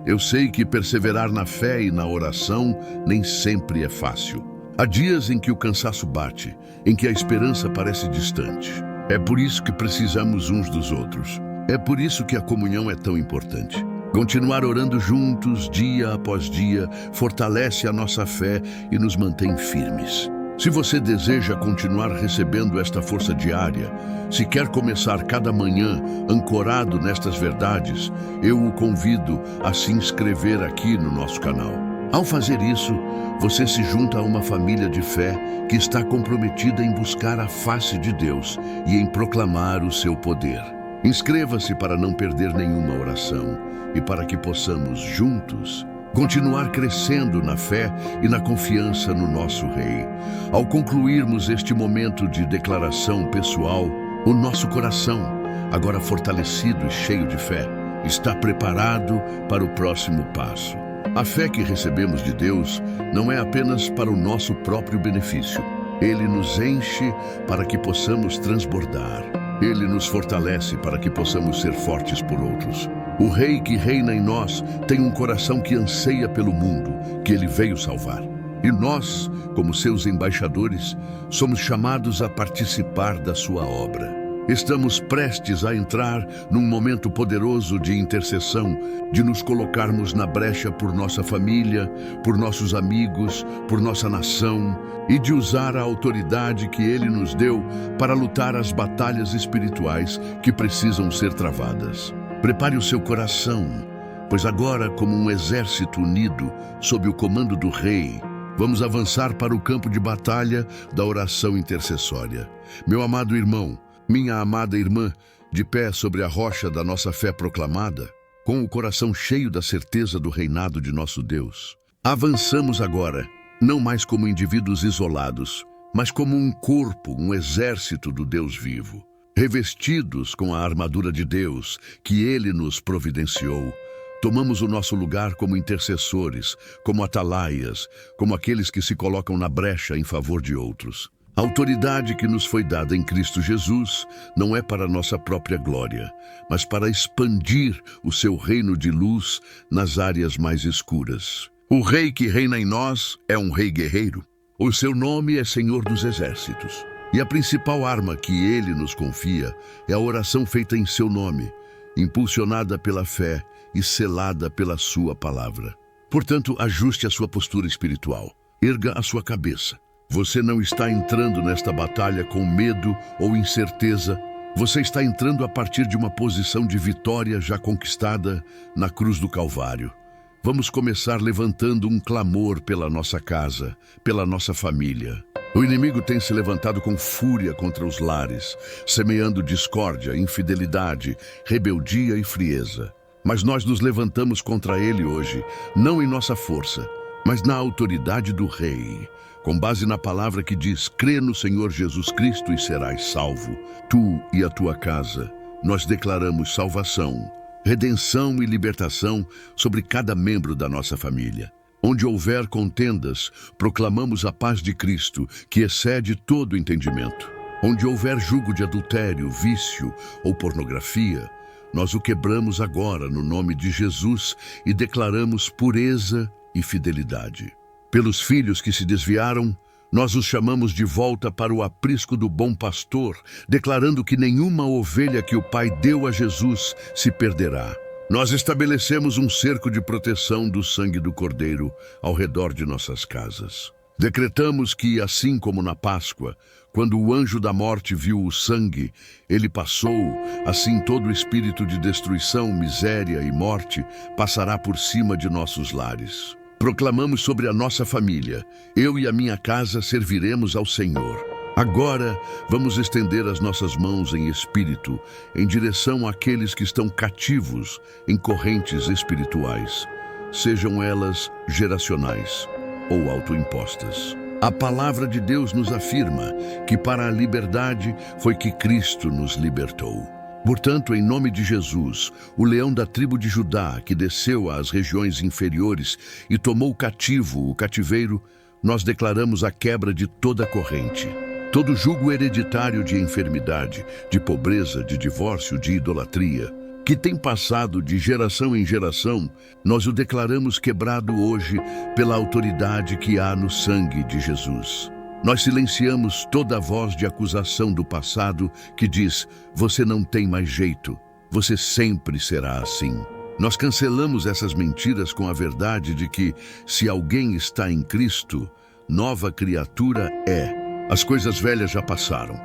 eu sei que perseverar na fé e na oração nem sempre é fácil. Há dias em que o cansaço bate, em que a esperança parece distante. É por isso que precisamos uns dos outros. É por isso que a comunhão é tão importante. Continuar orando juntos, dia após dia, fortalece a nossa fé e nos mantém firmes. Se você deseja continuar recebendo esta força diária, se quer começar cada manhã ancorado nestas verdades, eu o convido a se inscrever aqui no nosso canal. Ao fazer isso, você se junta a uma família de fé que está comprometida em buscar a face de Deus e em proclamar o seu poder. Inscreva-se para não perder nenhuma oração e para que possamos, juntos, continuar crescendo na fé e na confiança no nosso Rei. Ao concluirmos este momento de declaração pessoal, o nosso coração, agora fortalecido e cheio de fé, está preparado para o próximo passo. A fé que recebemos de Deus não é apenas para o nosso próprio benefício. Ele nos enche para que possamos transbordar. Ele nos fortalece para que possamos ser fortes por outros. O Rei que reina em nós tem um coração que anseia pelo mundo, que ele veio salvar. E nós, como seus embaixadores, somos chamados a participar da sua obra. Estamos prestes a entrar num momento poderoso de intercessão, de nos colocarmos na brecha por nossa família, por nossos amigos, por nossa nação, e de usar a autoridade que Ele nos deu para lutar as batalhas espirituais que precisam ser travadas. Prepare o seu coração, pois agora, como um exército unido, sob o comando do Rei, vamos avançar para o campo de batalha da oração intercessória. Meu amado irmão, minha amada irmã, de pé sobre a rocha da nossa fé proclamada, com o coração cheio da certeza do reinado de nosso Deus, avançamos agora, não mais como indivíduos isolados, mas como um corpo, um exército do Deus vivo. Revestidos com a armadura de Deus que Ele nos providenciou, tomamos o nosso lugar como intercessores, como atalaias, como aqueles que se colocam na brecha em favor de outros. A autoridade que nos foi dada em Cristo Jesus não é para nossa própria glória, mas para expandir o seu reino de luz nas áreas mais escuras. O Rei que reina em nós é um Rei guerreiro. O seu nome é Senhor dos Exércitos. E a principal arma que Ele nos confia é a oração feita em seu nome, impulsionada pela fé e selada pela sua palavra. Portanto, ajuste a sua postura espiritual. Erga a sua cabeça. Você não está entrando nesta batalha com medo ou incerteza. Você está entrando a partir de uma posição de vitória já conquistada na cruz do Calvário. Vamos começar levantando um clamor pela nossa casa, pela nossa família. O inimigo tem se levantado com fúria contra os lares, semeando discórdia, infidelidade, rebeldia e frieza. Mas nós nos levantamos contra ele hoje, não em nossa força, mas na autoridade do Rei, com base na palavra que diz, crê no Senhor Jesus Cristo e serás salvo, tu e a tua casa. Nós declaramos salvação, redenção e libertação sobre cada membro da nossa família. Onde houver contendas, proclamamos a paz de Cristo, que excede todo entendimento. Onde houver jugo de adultério, vício ou pornografia, Nós o quebramos agora no nome de Jesus e declaramos pureza e fidelidade. Pelos filhos que se desviaram, nós os chamamos de volta para o aprisco do bom pastor, declarando que nenhuma ovelha que o Pai deu a Jesus se perderá. Nós estabelecemos um cerco de proteção do sangue do Cordeiro ao redor de nossas casas. Decretamos que, assim como na Páscoa, quando o anjo da morte viu o sangue, ele passou, assim todo espírito de destruição, miséria e morte passará por cima de nossos lares. Proclamamos sobre a nossa família: eu e a minha casa serviremos ao Senhor. Agora, vamos estender as nossas mãos em espírito, em direção àqueles que estão cativos em correntes espirituais, sejam elas geracionais ou autoimpostas. A palavra de Deus nos afirma que para a liberdade foi que Cristo nos libertou. Portanto, em nome de Jesus, o leão da tribo de Judá, que desceu às regiões inferiores e tomou cativo o cativeiro, nós declaramos a quebra de toda corrente. Todo jugo hereditário de enfermidade, de pobreza, de divórcio, de idolatria, que tem passado de geração em geração, nós o declaramos quebrado hoje pela autoridade que há no sangue de Jesus. Nós silenciamos toda a voz de acusação do passado que diz: você não tem mais jeito, você sempre será assim. Nós cancelamos essas mentiras com a verdade de que, se alguém está em Cristo, nova criatura é. As coisas velhas já passaram.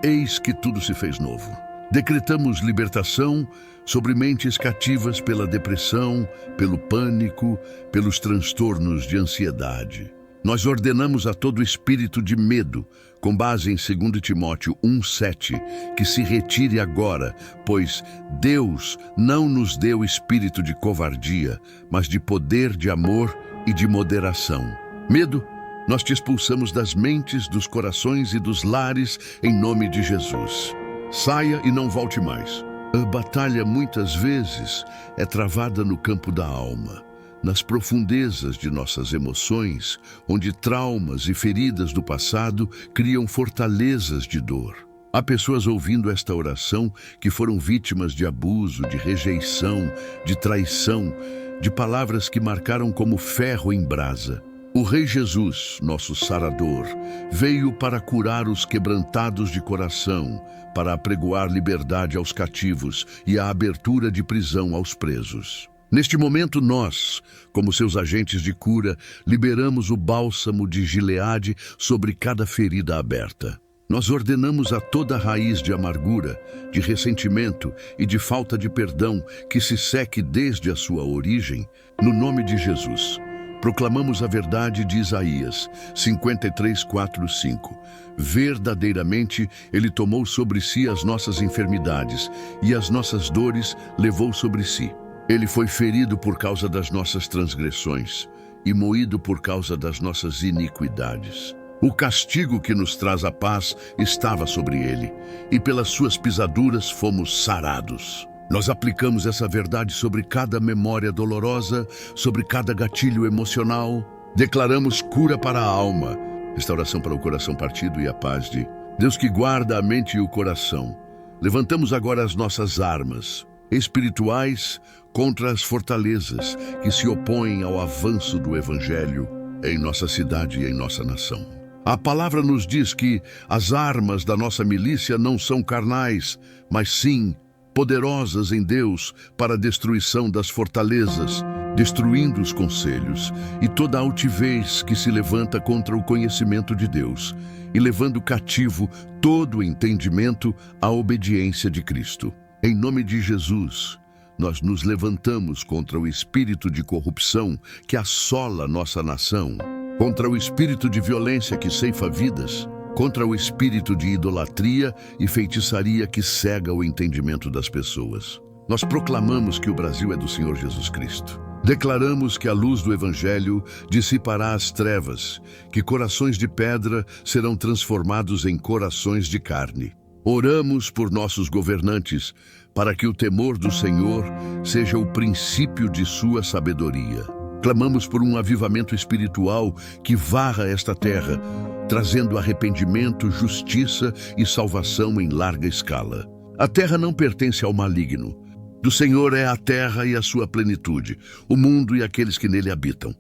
Eis que tudo se fez novo. Decretamos libertação sobre mentes cativas pela depressão, pelo pânico, pelos transtornos de ansiedade. Nós ordenamos a todo espírito de medo, com base em 2 Timóteo 1:7, que se retire agora, pois Deus não nos deu espírito de covardia, mas de poder, de amor e de moderação. Medo, nós te expulsamos das mentes, dos corações e dos lares em nome de Jesus. Saia e não volte mais. A batalha muitas vezes é travada no campo da alma, nas profundezas de nossas emoções, onde traumas e feridas do passado criam fortalezas de dor. Há pessoas ouvindo esta oração que foram vítimas de abuso, de rejeição, de traição, de palavras que marcaram como ferro em brasa. O Rei Jesus, nosso sarador, veio para curar os quebrantados de coração, para apregoar liberdade aos cativos e a abertura de prisão aos presos. Neste momento nós, como seus agentes de cura, liberamos o bálsamo de Gileade sobre cada ferida aberta. Nós ordenamos a toda raiz de amargura, de ressentimento e de falta de perdão que se seque desde a sua origem, no nome de Jesus. Proclamamos a verdade de Isaías 53:4-5. Verdadeiramente, Ele tomou sobre si as nossas enfermidades e as nossas dores levou sobre si. Ele foi ferido por causa das nossas transgressões e moído por causa das nossas iniquidades. O castigo que nos traz a paz estava sobre ele, e pelas suas pisaduras fomos sarados. Nós aplicamos essa verdade sobre cada memória dolorosa, sobre cada gatilho emocional. Declaramos cura para a alma, restauração para o coração partido e a paz de Deus que guarda a mente e o coração. Levantamos agora as nossas armas espirituais contra as fortalezas que se opõem ao avanço do Evangelho em nossa cidade e em nossa nação. A palavra nos diz que as armas da nossa milícia não são carnais, mas sim poderosas em Deus para a destruição das fortalezas, destruindo os conselhos e toda altivez que se levanta contra o conhecimento de Deus e levando cativo todo o entendimento à obediência de Cristo. Em nome de Jesus, nós nos levantamos contra o espírito de corrupção que assola nossa nação, contra o espírito de violência que ceifa vidas, contra o espírito de idolatria e feitiçaria que cega o entendimento das pessoas. Nós proclamamos que o Brasil é do Senhor Jesus Cristo. Declaramos que a luz do Evangelho dissipará as trevas, que corações de pedra serão transformados em corações de carne. Oramos por nossos governantes, para que o temor do Senhor seja o princípio de sua sabedoria. Clamamos por um avivamento espiritual que varra esta terra, trazendo arrependimento, justiça e salvação em larga escala. A terra não pertence ao maligno. Do Senhor é a terra e a sua plenitude, o mundo e aqueles que nele habitam.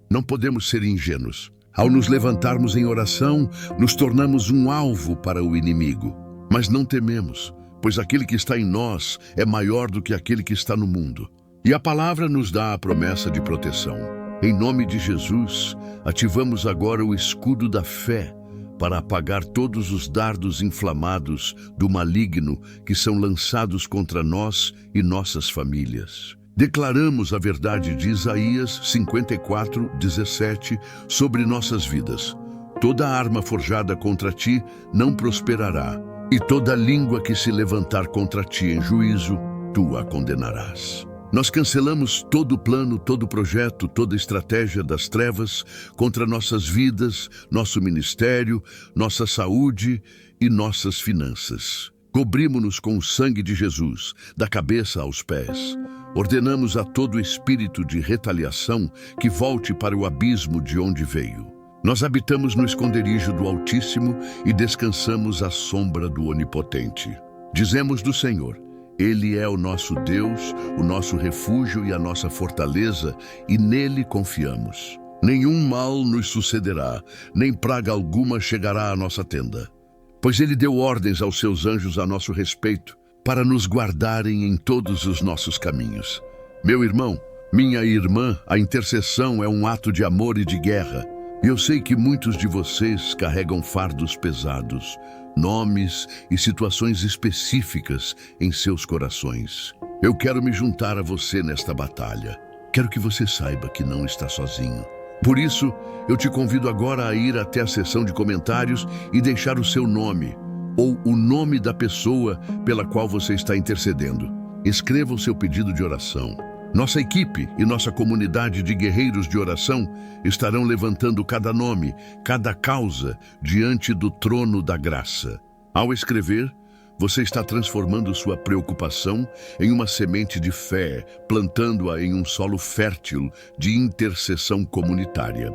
Não podemos ser ingênuos. Ao nos levantarmos em oração, nos tornamos um alvo para o inimigo. Mas não tememos, pois aquele que está em nós é maior do que aquele que está no mundo. E a palavra nos dá a promessa de proteção. Em nome de Jesus, ativamos agora o escudo da fé para apagar todos os dardos inflamados do maligno que são lançados contra nós e nossas famílias. Declaramos a verdade de Isaías 54:17 sobre nossas vidas. Toda arma forjada contra ti não prosperará, e toda língua que se levantar contra ti em juízo, tu a condenarás. Nós cancelamos todo plano, todo projeto, toda estratégia das trevas contra nossas vidas, nosso ministério, nossa saúde e nossas finanças. Cobrimos-nos com o sangue de Jesus, da cabeça aos pés. Ordenamos a todo espírito de retaliação que volte para o abismo de onde veio. Nós habitamos no esconderijo do Altíssimo e descansamos à sombra do Onipotente. Dizemos do Senhor: Ele é o nosso Deus, o nosso refúgio e a nossa fortaleza, e nele confiamos. Nenhum mal nos sucederá, nem praga alguma chegará à nossa tenda. Pois ele deu ordens aos seus anjos a nosso respeito, para nos guardarem em todos os nossos caminhos. Meu irmão, minha irmã, a intercessão é um ato de amor e de guerra. Eu sei que muitos de vocês carregam fardos pesados, nomes e situações específicas em seus corações. Eu quero me juntar a você nesta batalha. Quero que você saiba que não está sozinho. Por isso, eu te convido agora a ir até a seção de comentários e deixar o seu nome, ou o nome da pessoa pela qual você está intercedendo. Escreva o seu pedido de oração. Nossa equipe e nossa comunidade de guerreiros de oração estarão levantando cada nome, cada causa diante do trono da graça. Ao escrever, você está transformando sua preocupação em uma semente de fé, plantando-a em um solo fértil de intercessão comunitária.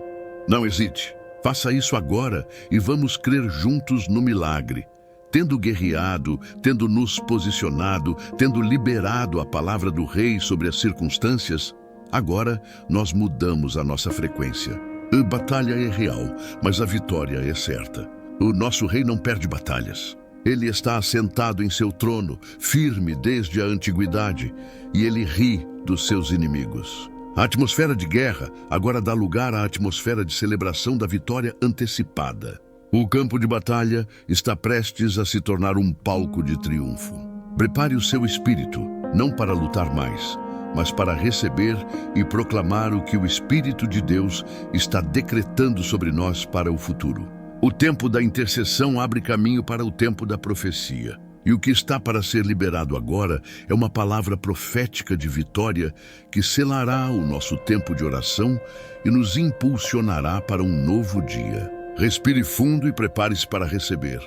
Não hesite, faça isso agora e vamos crer juntos no milagre. Tendo guerreado, tendo nos posicionado, tendo liberado a palavra do Rei sobre as circunstâncias, agora nós mudamos a nossa frequência. A batalha é real, mas a vitória é certa. O nosso Rei não perde batalhas. Ele está assentado em seu trono, firme desde a antiguidade, e ele ri dos seus inimigos. A atmosfera de guerra agora dá lugar à atmosfera de celebração da vitória antecipada. O campo de batalha está prestes a se tornar um palco de triunfo. Prepare o seu espírito, não para lutar mais, mas para receber e proclamar o que o Espírito de Deus está decretando sobre nós para o futuro. O tempo da intercessão abre caminho para o tempo da profecia. E o que está para ser liberado agora é uma palavra profética de vitória que selará o nosso tempo de oração e nos impulsionará para um novo dia. Respire fundo e prepare-se para receber.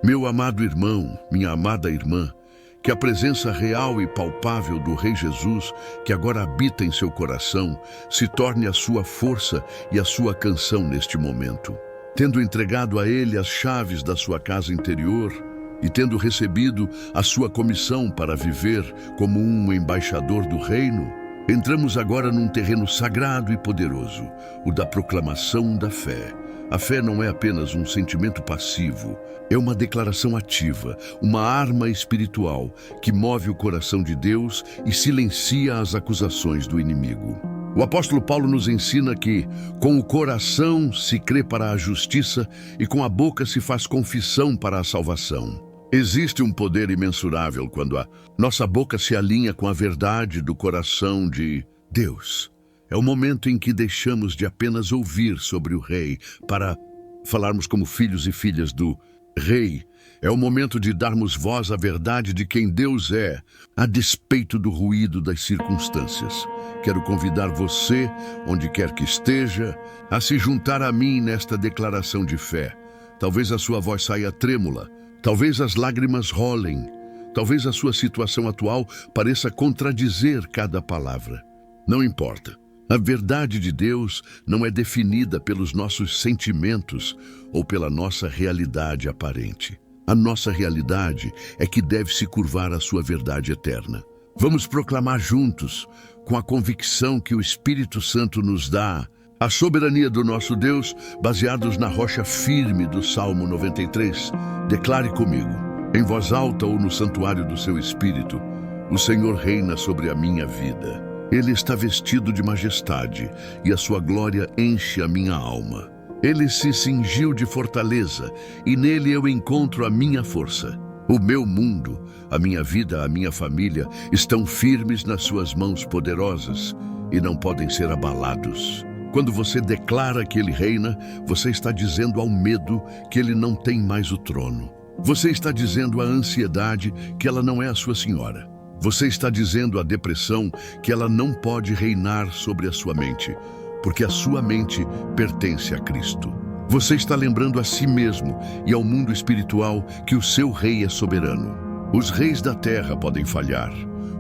Meu amado irmão, minha amada irmã, que a presença real e palpável do Rei Jesus, que agora habita em seu coração, se torne a sua força e a sua canção neste momento. Tendo entregado a Ele as chaves da sua casa interior e tendo recebido a sua comissão para viver como um embaixador do reino, entramos agora num terreno sagrado e poderoso, o da proclamação da fé. A fé não é apenas um sentimento passivo, é uma declaração ativa, uma arma espiritual que move o coração de Deus e silencia as acusações do inimigo. O apóstolo Paulo nos ensina que, com o coração se crê para a justiça e com a boca se faz confissão para a salvação. Existe um poder imensurável quando a nossa boca se alinha com a verdade do coração de Deus. É o momento em que deixamos de apenas ouvir sobre o Rei para falarmos como filhos e filhas do Rei. É o momento de darmos voz à verdade de quem Deus é, a despeito do ruído das circunstâncias. Quero convidar você, onde quer que esteja, a se juntar a mim nesta declaração de fé. Talvez a sua voz saia trêmula, talvez as lágrimas rolem, talvez a sua situação atual pareça contradizer cada palavra. Não importa. A verdade de Deus não é definida pelos nossos sentimentos ou pela nossa realidade aparente. A nossa realidade é que deve se curvar à sua verdade eterna. Vamos proclamar juntos, com a convicção que o Espírito Santo nos dá, a soberania do nosso Deus, baseados na rocha firme do Salmo 93. Declare comigo, em voz alta ou no santuário do seu Espírito: o Senhor reina sobre a minha vida. Ele está vestido de majestade e a sua glória enche a minha alma. Ele se cingiu de fortaleza e nele eu encontro a minha força. O meu mundo, a minha vida, a minha família estão firmes nas suas mãos poderosas e não podem ser abalados. Quando você declara que ele reina, você está dizendo ao medo que ele não tem mais o trono. Você está dizendo à ansiedade que ela não é a sua senhora. Você está dizendo à depressão que ela não pode reinar sobre a sua mente, porque a sua mente pertence a Cristo. Você está lembrando a si mesmo e ao mundo espiritual que o seu rei é soberano. Os reis da terra podem falhar,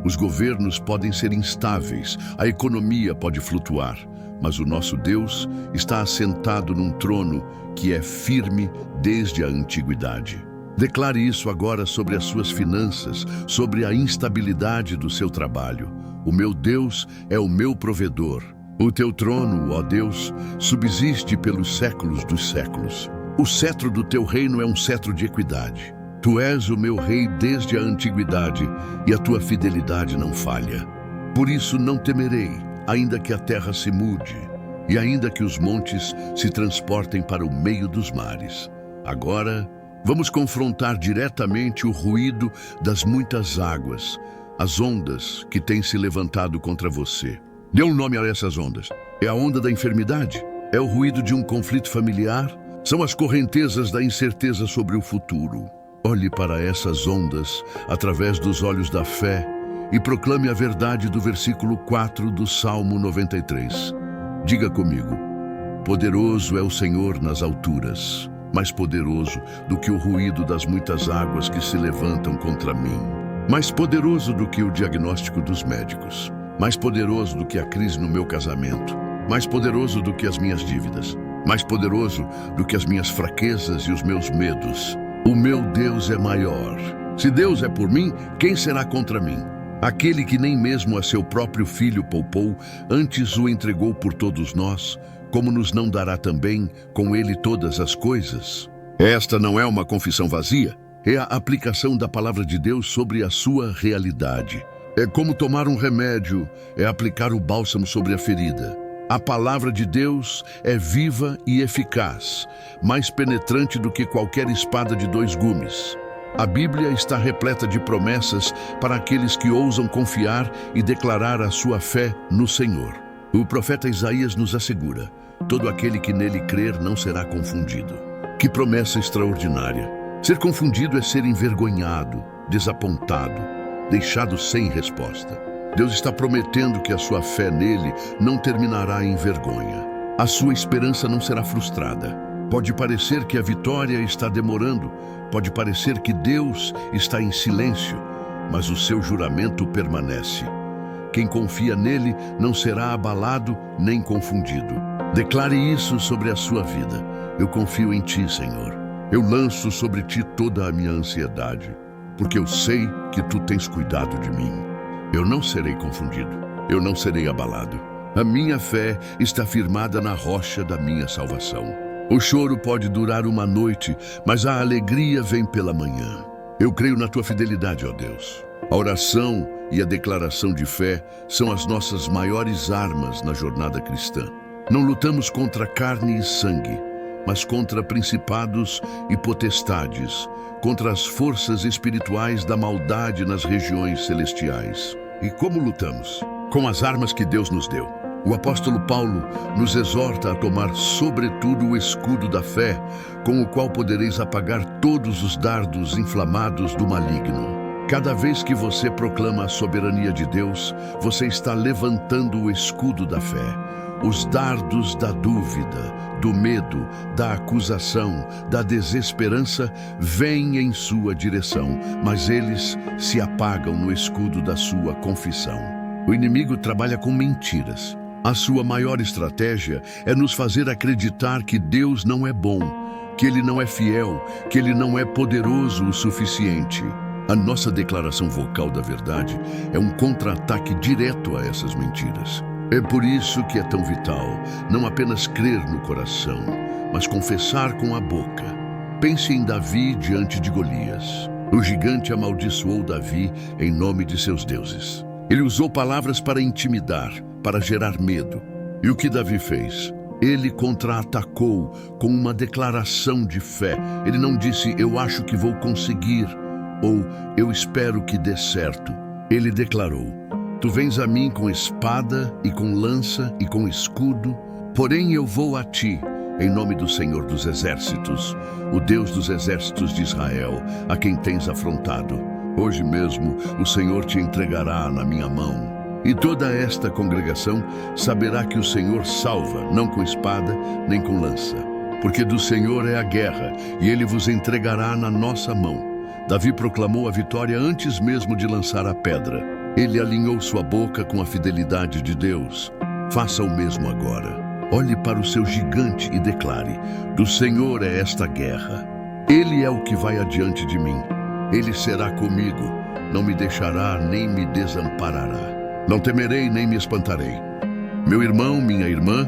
os governos podem ser instáveis, a economia pode flutuar, mas o nosso Deus está assentado num trono que é firme desde a antiguidade. Declare isso agora sobre as suas finanças, sobre a instabilidade do seu trabalho. O meu Deus é o meu provedor. O teu trono, ó Deus, subsiste pelos séculos dos séculos. O cetro do teu reino é um cetro de equidade. Tu és o meu rei desde a antiguidade e a tua fidelidade não falha. Por isso não temerei, ainda que a terra se mude e ainda que os montes se transportem para o meio dos mares. Agora, vamos confrontar diretamente o ruído das muitas águas, as ondas que têm se levantado contra você. Dê um nome a essas ondas. É a onda da enfermidade? É o ruído de um conflito familiar? São as correntezas da incerteza sobre o futuro. Olhe para essas ondas através dos olhos da fé e proclame a verdade do versículo 4 do Salmo 93. Diga comigo: poderoso é o Senhor nas alturas, mais poderoso do que o ruído das muitas águas que se levantam contra mim, mais poderoso do que o diagnóstico dos médicos, mais poderoso do que a crise no meu casamento, mais poderoso do que as minhas dívidas, mais poderoso do que as minhas fraquezas e os meus medos. O meu Deus é maior. Se Deus é por mim, quem será contra mim? Aquele que nem mesmo a seu próprio filho poupou, antes o entregou por todos nós, como nos não dará também com ele todas as coisas? Esta não é uma confissão vazia, é a aplicação da palavra de Deus sobre a sua realidade. É como tomar um remédio, é aplicar o bálsamo sobre a ferida. A palavra de Deus é viva e eficaz, mais penetrante do que qualquer espada de 2 gumes. A Bíblia está repleta de promessas para aqueles que ousam confiar e declarar a sua fé no Senhor. O profeta Isaías nos assegura: todo aquele que nele crer não será confundido. Que promessa extraordinária! Ser confundido é ser envergonhado, desapontado, deixado sem resposta. Deus está prometendo que a sua fé nele não terminará em vergonha. A sua esperança não será frustrada. Pode parecer que a vitória está demorando, pode parecer que Deus está em silêncio, mas o seu juramento permanece. Quem confia nele não será abalado nem confundido. Declare isso sobre a sua vida. Eu confio em ti, Senhor. Eu lanço sobre ti toda a minha ansiedade, porque eu sei que tu tens cuidado de mim. Eu não serei confundido, eu não serei abalado. A minha fé está firmada na rocha da minha salvação. O choro pode durar uma noite, mas a alegria vem pela manhã. Eu creio na tua fidelidade, ó Deus. A oração e a declaração de fé são as nossas maiores armas na jornada cristã. Não lutamos contra carne e sangue, mas contra principados e potestades, contra as forças espirituais da maldade nas regiões celestiais. E como lutamos? Com as armas que Deus nos deu. O apóstolo Paulo nos exorta a tomar sobretudo o escudo da fé, com o qual podereis apagar todos os dardos inflamados do maligno. Cada vez que você proclama a soberania de Deus, você está levantando o escudo da fé. Os dardos da dúvida, do medo, da acusação, da desesperança vêm em sua direção, mas eles se apagam no escudo da sua confissão. O inimigo trabalha com mentiras. A sua maior estratégia é nos fazer acreditar que Deus não é bom, que Ele não é fiel, que Ele não é poderoso o suficiente. A nossa declaração vocal da verdade é um contra-ataque direto a essas mentiras. É por isso que é tão vital não apenas crer no coração, mas confessar com a boca. Pense em Davi diante de Golias. O gigante amaldiçoou Davi em nome de seus deuses. Ele usou palavras para intimidar, para gerar medo. E o que Davi fez? Ele contra-atacou com uma declaração de fé. Ele não disse, eu acho que vou conseguir, ou eu espero que dê certo. Ele declarou, tu vens a mim com espada e com lança e com escudo, porém eu vou a ti, em nome do Senhor dos Exércitos, o Deus dos exércitos de Israel, a quem tens afrontado. Hoje mesmo o Senhor te entregará na minha mão. E toda esta congregação saberá que o Senhor salva, não com espada, nem com lança. Porque do Senhor é a guerra, e Ele vos entregará na nossa mão. Davi proclamou a vitória antes mesmo de lançar a pedra. Ele alinhou sua boca com a fidelidade de Deus. Faça o mesmo agora. Olhe para o seu gigante e declare, do Senhor é esta guerra. Ele é o que vai adiante de mim. Ele será comigo, não me deixará nem me desamparará. Não temerei nem me espantarei. Meu irmão, minha irmã,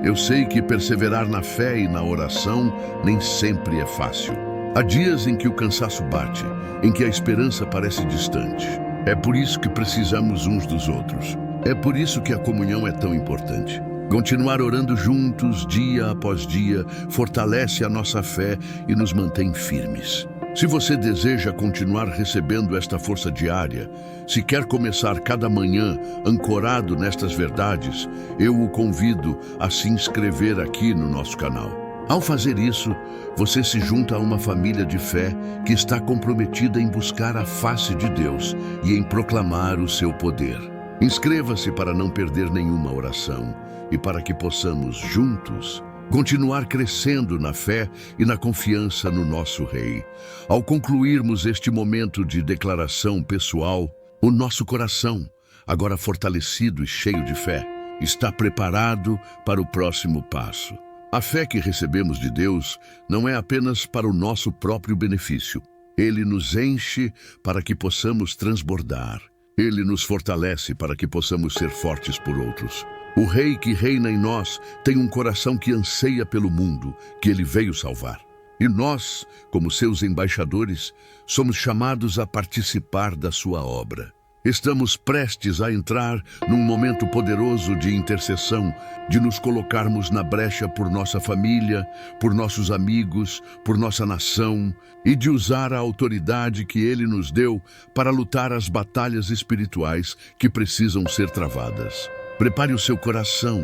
eu sei que perseverar na fé e na oração nem sempre é fácil. Há dias em que o cansaço bate, em que a esperança parece distante. É por isso que precisamos uns dos outros. É por isso que a comunhão é tão importante. Continuar orando juntos, dia após dia, fortalece a nossa fé e nos mantém firmes. Se você deseja continuar recebendo esta força diária, se quer começar cada manhã ancorado nestas verdades, eu o convido a se inscrever aqui no nosso canal. Ao fazer isso, você se junta a uma família de fé que está comprometida em buscar a face de Deus e em proclamar o seu poder. Inscreva-se para não perder nenhuma oração e para que possamos, juntos, continuar crescendo na fé e na confiança no nosso Rei. Ao concluirmos este momento de declaração pessoal, o nosso coração, agora fortalecido e cheio de fé, está preparado para o próximo passo. A fé que recebemos de Deus não é apenas para o nosso próprio benefício. Ele nos enche para que possamos transbordar. Ele nos fortalece para que possamos ser fortes por outros. O Rei que reina em nós tem um coração que anseia pelo mundo, que ele veio salvar. E nós, como seus embaixadores, somos chamados a participar da sua obra. Estamos prestes a entrar num momento poderoso de intercessão, de nos colocarmos na brecha por nossa família, por nossos amigos, por nossa nação, e de usar a autoridade que Ele nos deu para lutar as batalhas espirituais que precisam ser travadas. Prepare o seu coração,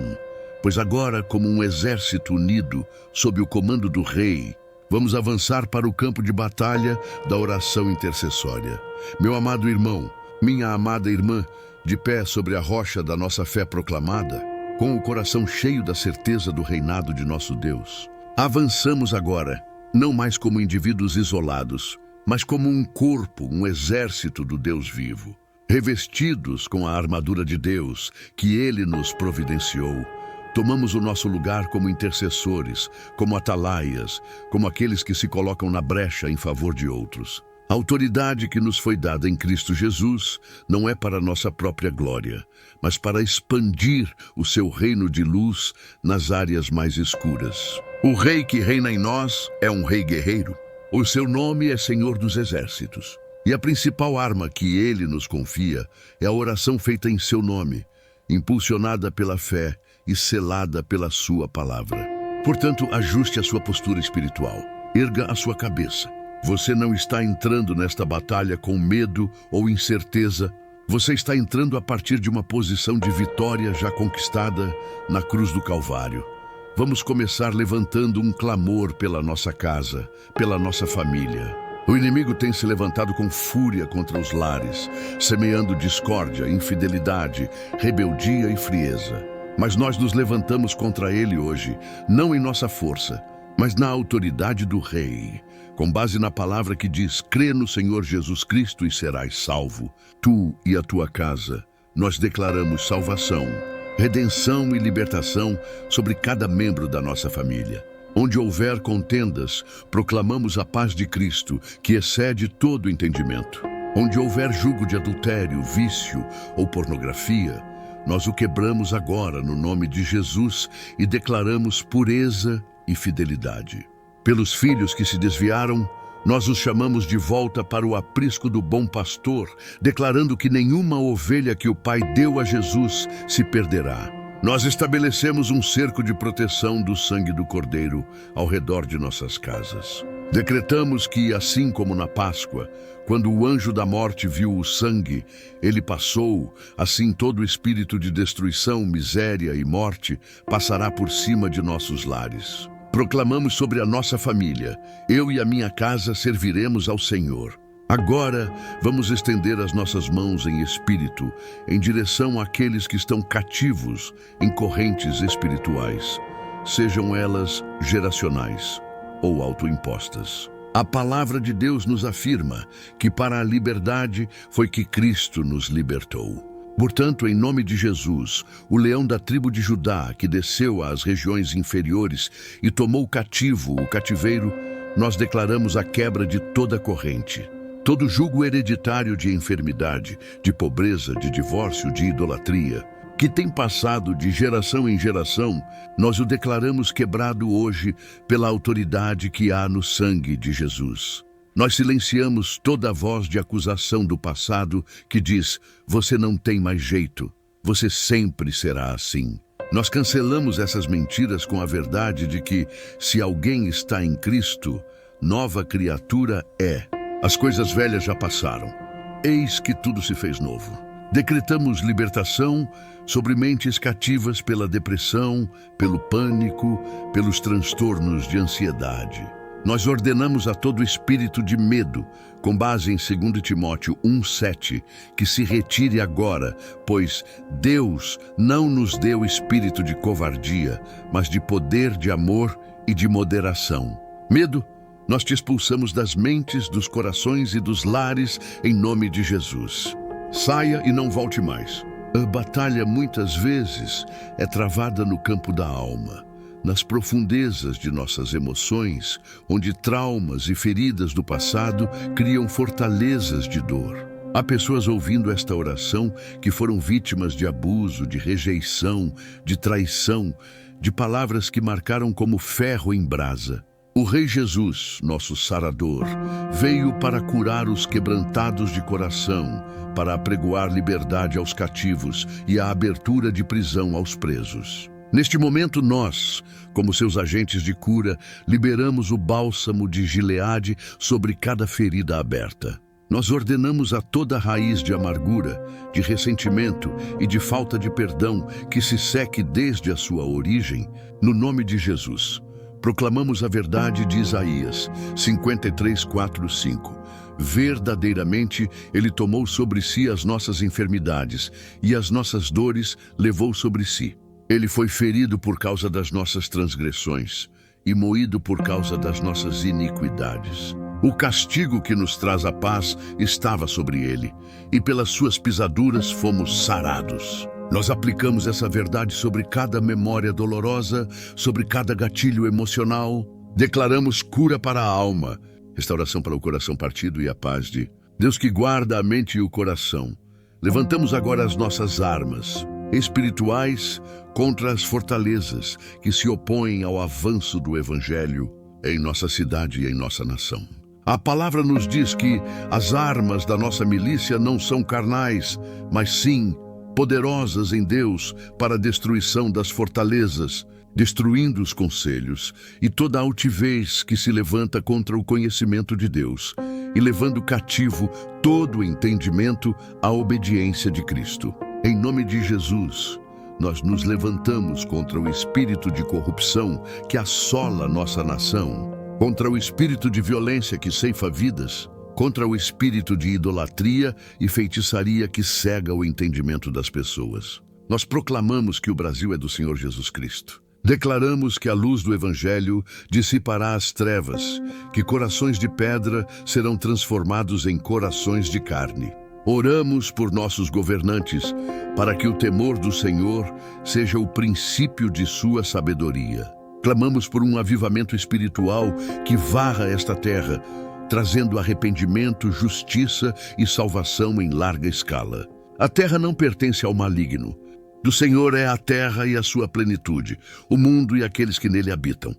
pois agora, como um exército unido, sob o comando do Rei, vamos avançar para o campo de batalha da oração intercessória. Meu amado irmão, minha amada irmã, de pé sobre a rocha da nossa fé proclamada, com o coração cheio da certeza do reinado de nosso Deus, avançamos agora, não mais como indivíduos isolados, mas como um corpo, um exército do Deus vivo. Revestidos com a armadura de Deus que Ele nos providenciou, tomamos o nosso lugar como intercessores, como atalaias, como aqueles que se colocam na brecha em favor de outros. A autoridade que nos foi dada em Cristo Jesus não é para nossa própria glória, mas para expandir o seu reino de luz nas áreas mais escuras. O Rei que reina em nós é um Rei guerreiro. O seu nome é Senhor dos Exércitos. E a principal arma que Ele nos confia é a oração feita em seu nome, impulsionada pela fé e selada pela sua palavra. Portanto, ajuste a sua postura espiritual. Erga a sua cabeça. Você não está entrando nesta batalha com medo ou incerteza. Você está entrando a partir de uma posição de vitória já conquistada na cruz do Calvário. Vamos começar levantando um clamor pela nossa casa, pela nossa família. O inimigo tem se levantado com fúria contra os lares, semeando discórdia, infidelidade, rebeldia e frieza. Mas nós nos levantamos contra ele hoje, não em nossa força, mas na autoridade do Rei, com base na palavra que diz, crê no Senhor Jesus Cristo e serás salvo, tu e a tua casa. Nós declaramos salvação, redenção e libertação sobre cada membro da nossa família. Onde houver contendas, proclamamos a paz de Cristo, que excede todo entendimento. Onde houver jugo de adultério, vício ou pornografia, nós o quebramos agora no nome de Jesus e declaramos pureza e fidelidade. Pelos filhos que se desviaram, nós os chamamos de volta para o aprisco do bom pastor, declarando que nenhuma ovelha que o Pai deu a Jesus se perderá. Nós estabelecemos um cerco de proteção do sangue do Cordeiro ao redor de nossas casas. Decretamos que, assim como na Páscoa, quando o anjo da morte viu o sangue, ele passou, assim todo espírito de destruição, miséria e morte passará por cima de nossos lares. Proclamamos sobre a nossa família: eu e a minha casa serviremos ao Senhor. Agora, vamos estender as nossas mãos em espírito, em direção àqueles que estão cativos em correntes espirituais, sejam elas geracionais ou autoimpostas. A palavra de Deus nos afirma que para a liberdade foi que Cristo nos libertou. Portanto, em nome de Jesus, o leão da tribo de Judá, que desceu às regiões inferiores e tomou cativo o cativeiro, nós declaramos a quebra de toda corrente. Todo jugo hereditário de enfermidade, de pobreza, de divórcio, de idolatria, que tem passado de geração em geração, nós o declaramos quebrado hoje pela autoridade que há no sangue de Jesus. Nós silenciamos toda a voz de acusação do passado que diz: você não tem mais jeito, você sempre será assim. Nós cancelamos essas mentiras com a verdade de que, se alguém está em Cristo, nova criatura é. As coisas velhas já passaram. Eis que tudo se fez novo. Decretamos libertação sobre mentes cativas pela depressão, pelo pânico, pelos transtornos de ansiedade. Nós ordenamos a todo espírito de medo, com base em 2 Timóteo 1:7, que se retire agora, pois Deus não nos deu espírito de covardia, mas de poder, de amor e de moderação. Medo, nós te expulsamos das mentes, dos corações e dos lares em nome de Jesus. Saia e não volte mais. A batalha muitas vezes é travada no campo da alma, nas profundezas de nossas emoções, onde traumas e feridas do passado criam fortalezas de dor. Há pessoas ouvindo esta oração que foram vítimas de abuso, de rejeição, de traição, de palavras que marcaram como ferro em brasa. O Rei Jesus, nosso sarador, veio para curar os quebrantados de coração, para apregoar liberdade aos cativos e a abertura de prisão aos presos. Neste momento nós, como seus agentes de cura, liberamos o bálsamo de Gileade sobre cada ferida aberta. Nós ordenamos a toda raiz de amargura, de ressentimento e de falta de perdão que se seque desde a sua origem, no nome de Jesus. Proclamamos a verdade de Isaías 53:4-5. Verdadeiramente, Ele tomou sobre si as nossas enfermidades e as nossas dores levou sobre si. Ele foi ferido por causa das nossas transgressões e moído por causa das nossas iniquidades. O castigo que nos traz a paz estava sobre ele, e pelas suas pisaduras fomos sarados. Nós aplicamos essa verdade sobre cada memória dolorosa, sobre cada gatilho emocional. Declaramos cura para a alma, restauração para o coração partido e a paz de Deus que guarda a mente e o coração. Levantamos agora as nossas armas espirituais contra as fortalezas que se opõem ao avanço do Evangelho em nossa cidade e em nossa nação. A palavra nos diz que as armas da nossa milícia não são carnais, mas sim poderosas em Deus para a destruição das fortalezas, destruindo os conselhos e toda altivez que se levanta contra o conhecimento de Deus e levando cativo todo o entendimento à obediência de Cristo. Em nome de Jesus, nós nos levantamos contra o espírito de corrupção que assola nossa nação, contra o espírito de violência que ceifa vidas, contra o espírito de idolatria e feitiçaria que cega o entendimento das pessoas. Nós proclamamos que o Brasil é do Senhor Jesus Cristo. Declaramos que a luz do Evangelho dissipará as trevas, que corações de pedra serão transformados em corações de carne. Oramos por nossos governantes, para que o temor do Senhor seja o princípio de sua sabedoria. Clamamos por um avivamento espiritual que varra esta terra, trazendo arrependimento, justiça e salvação em larga escala. A terra não pertence ao maligno. Do Senhor é a terra e a sua plenitude, o mundo e aqueles que nele habitam.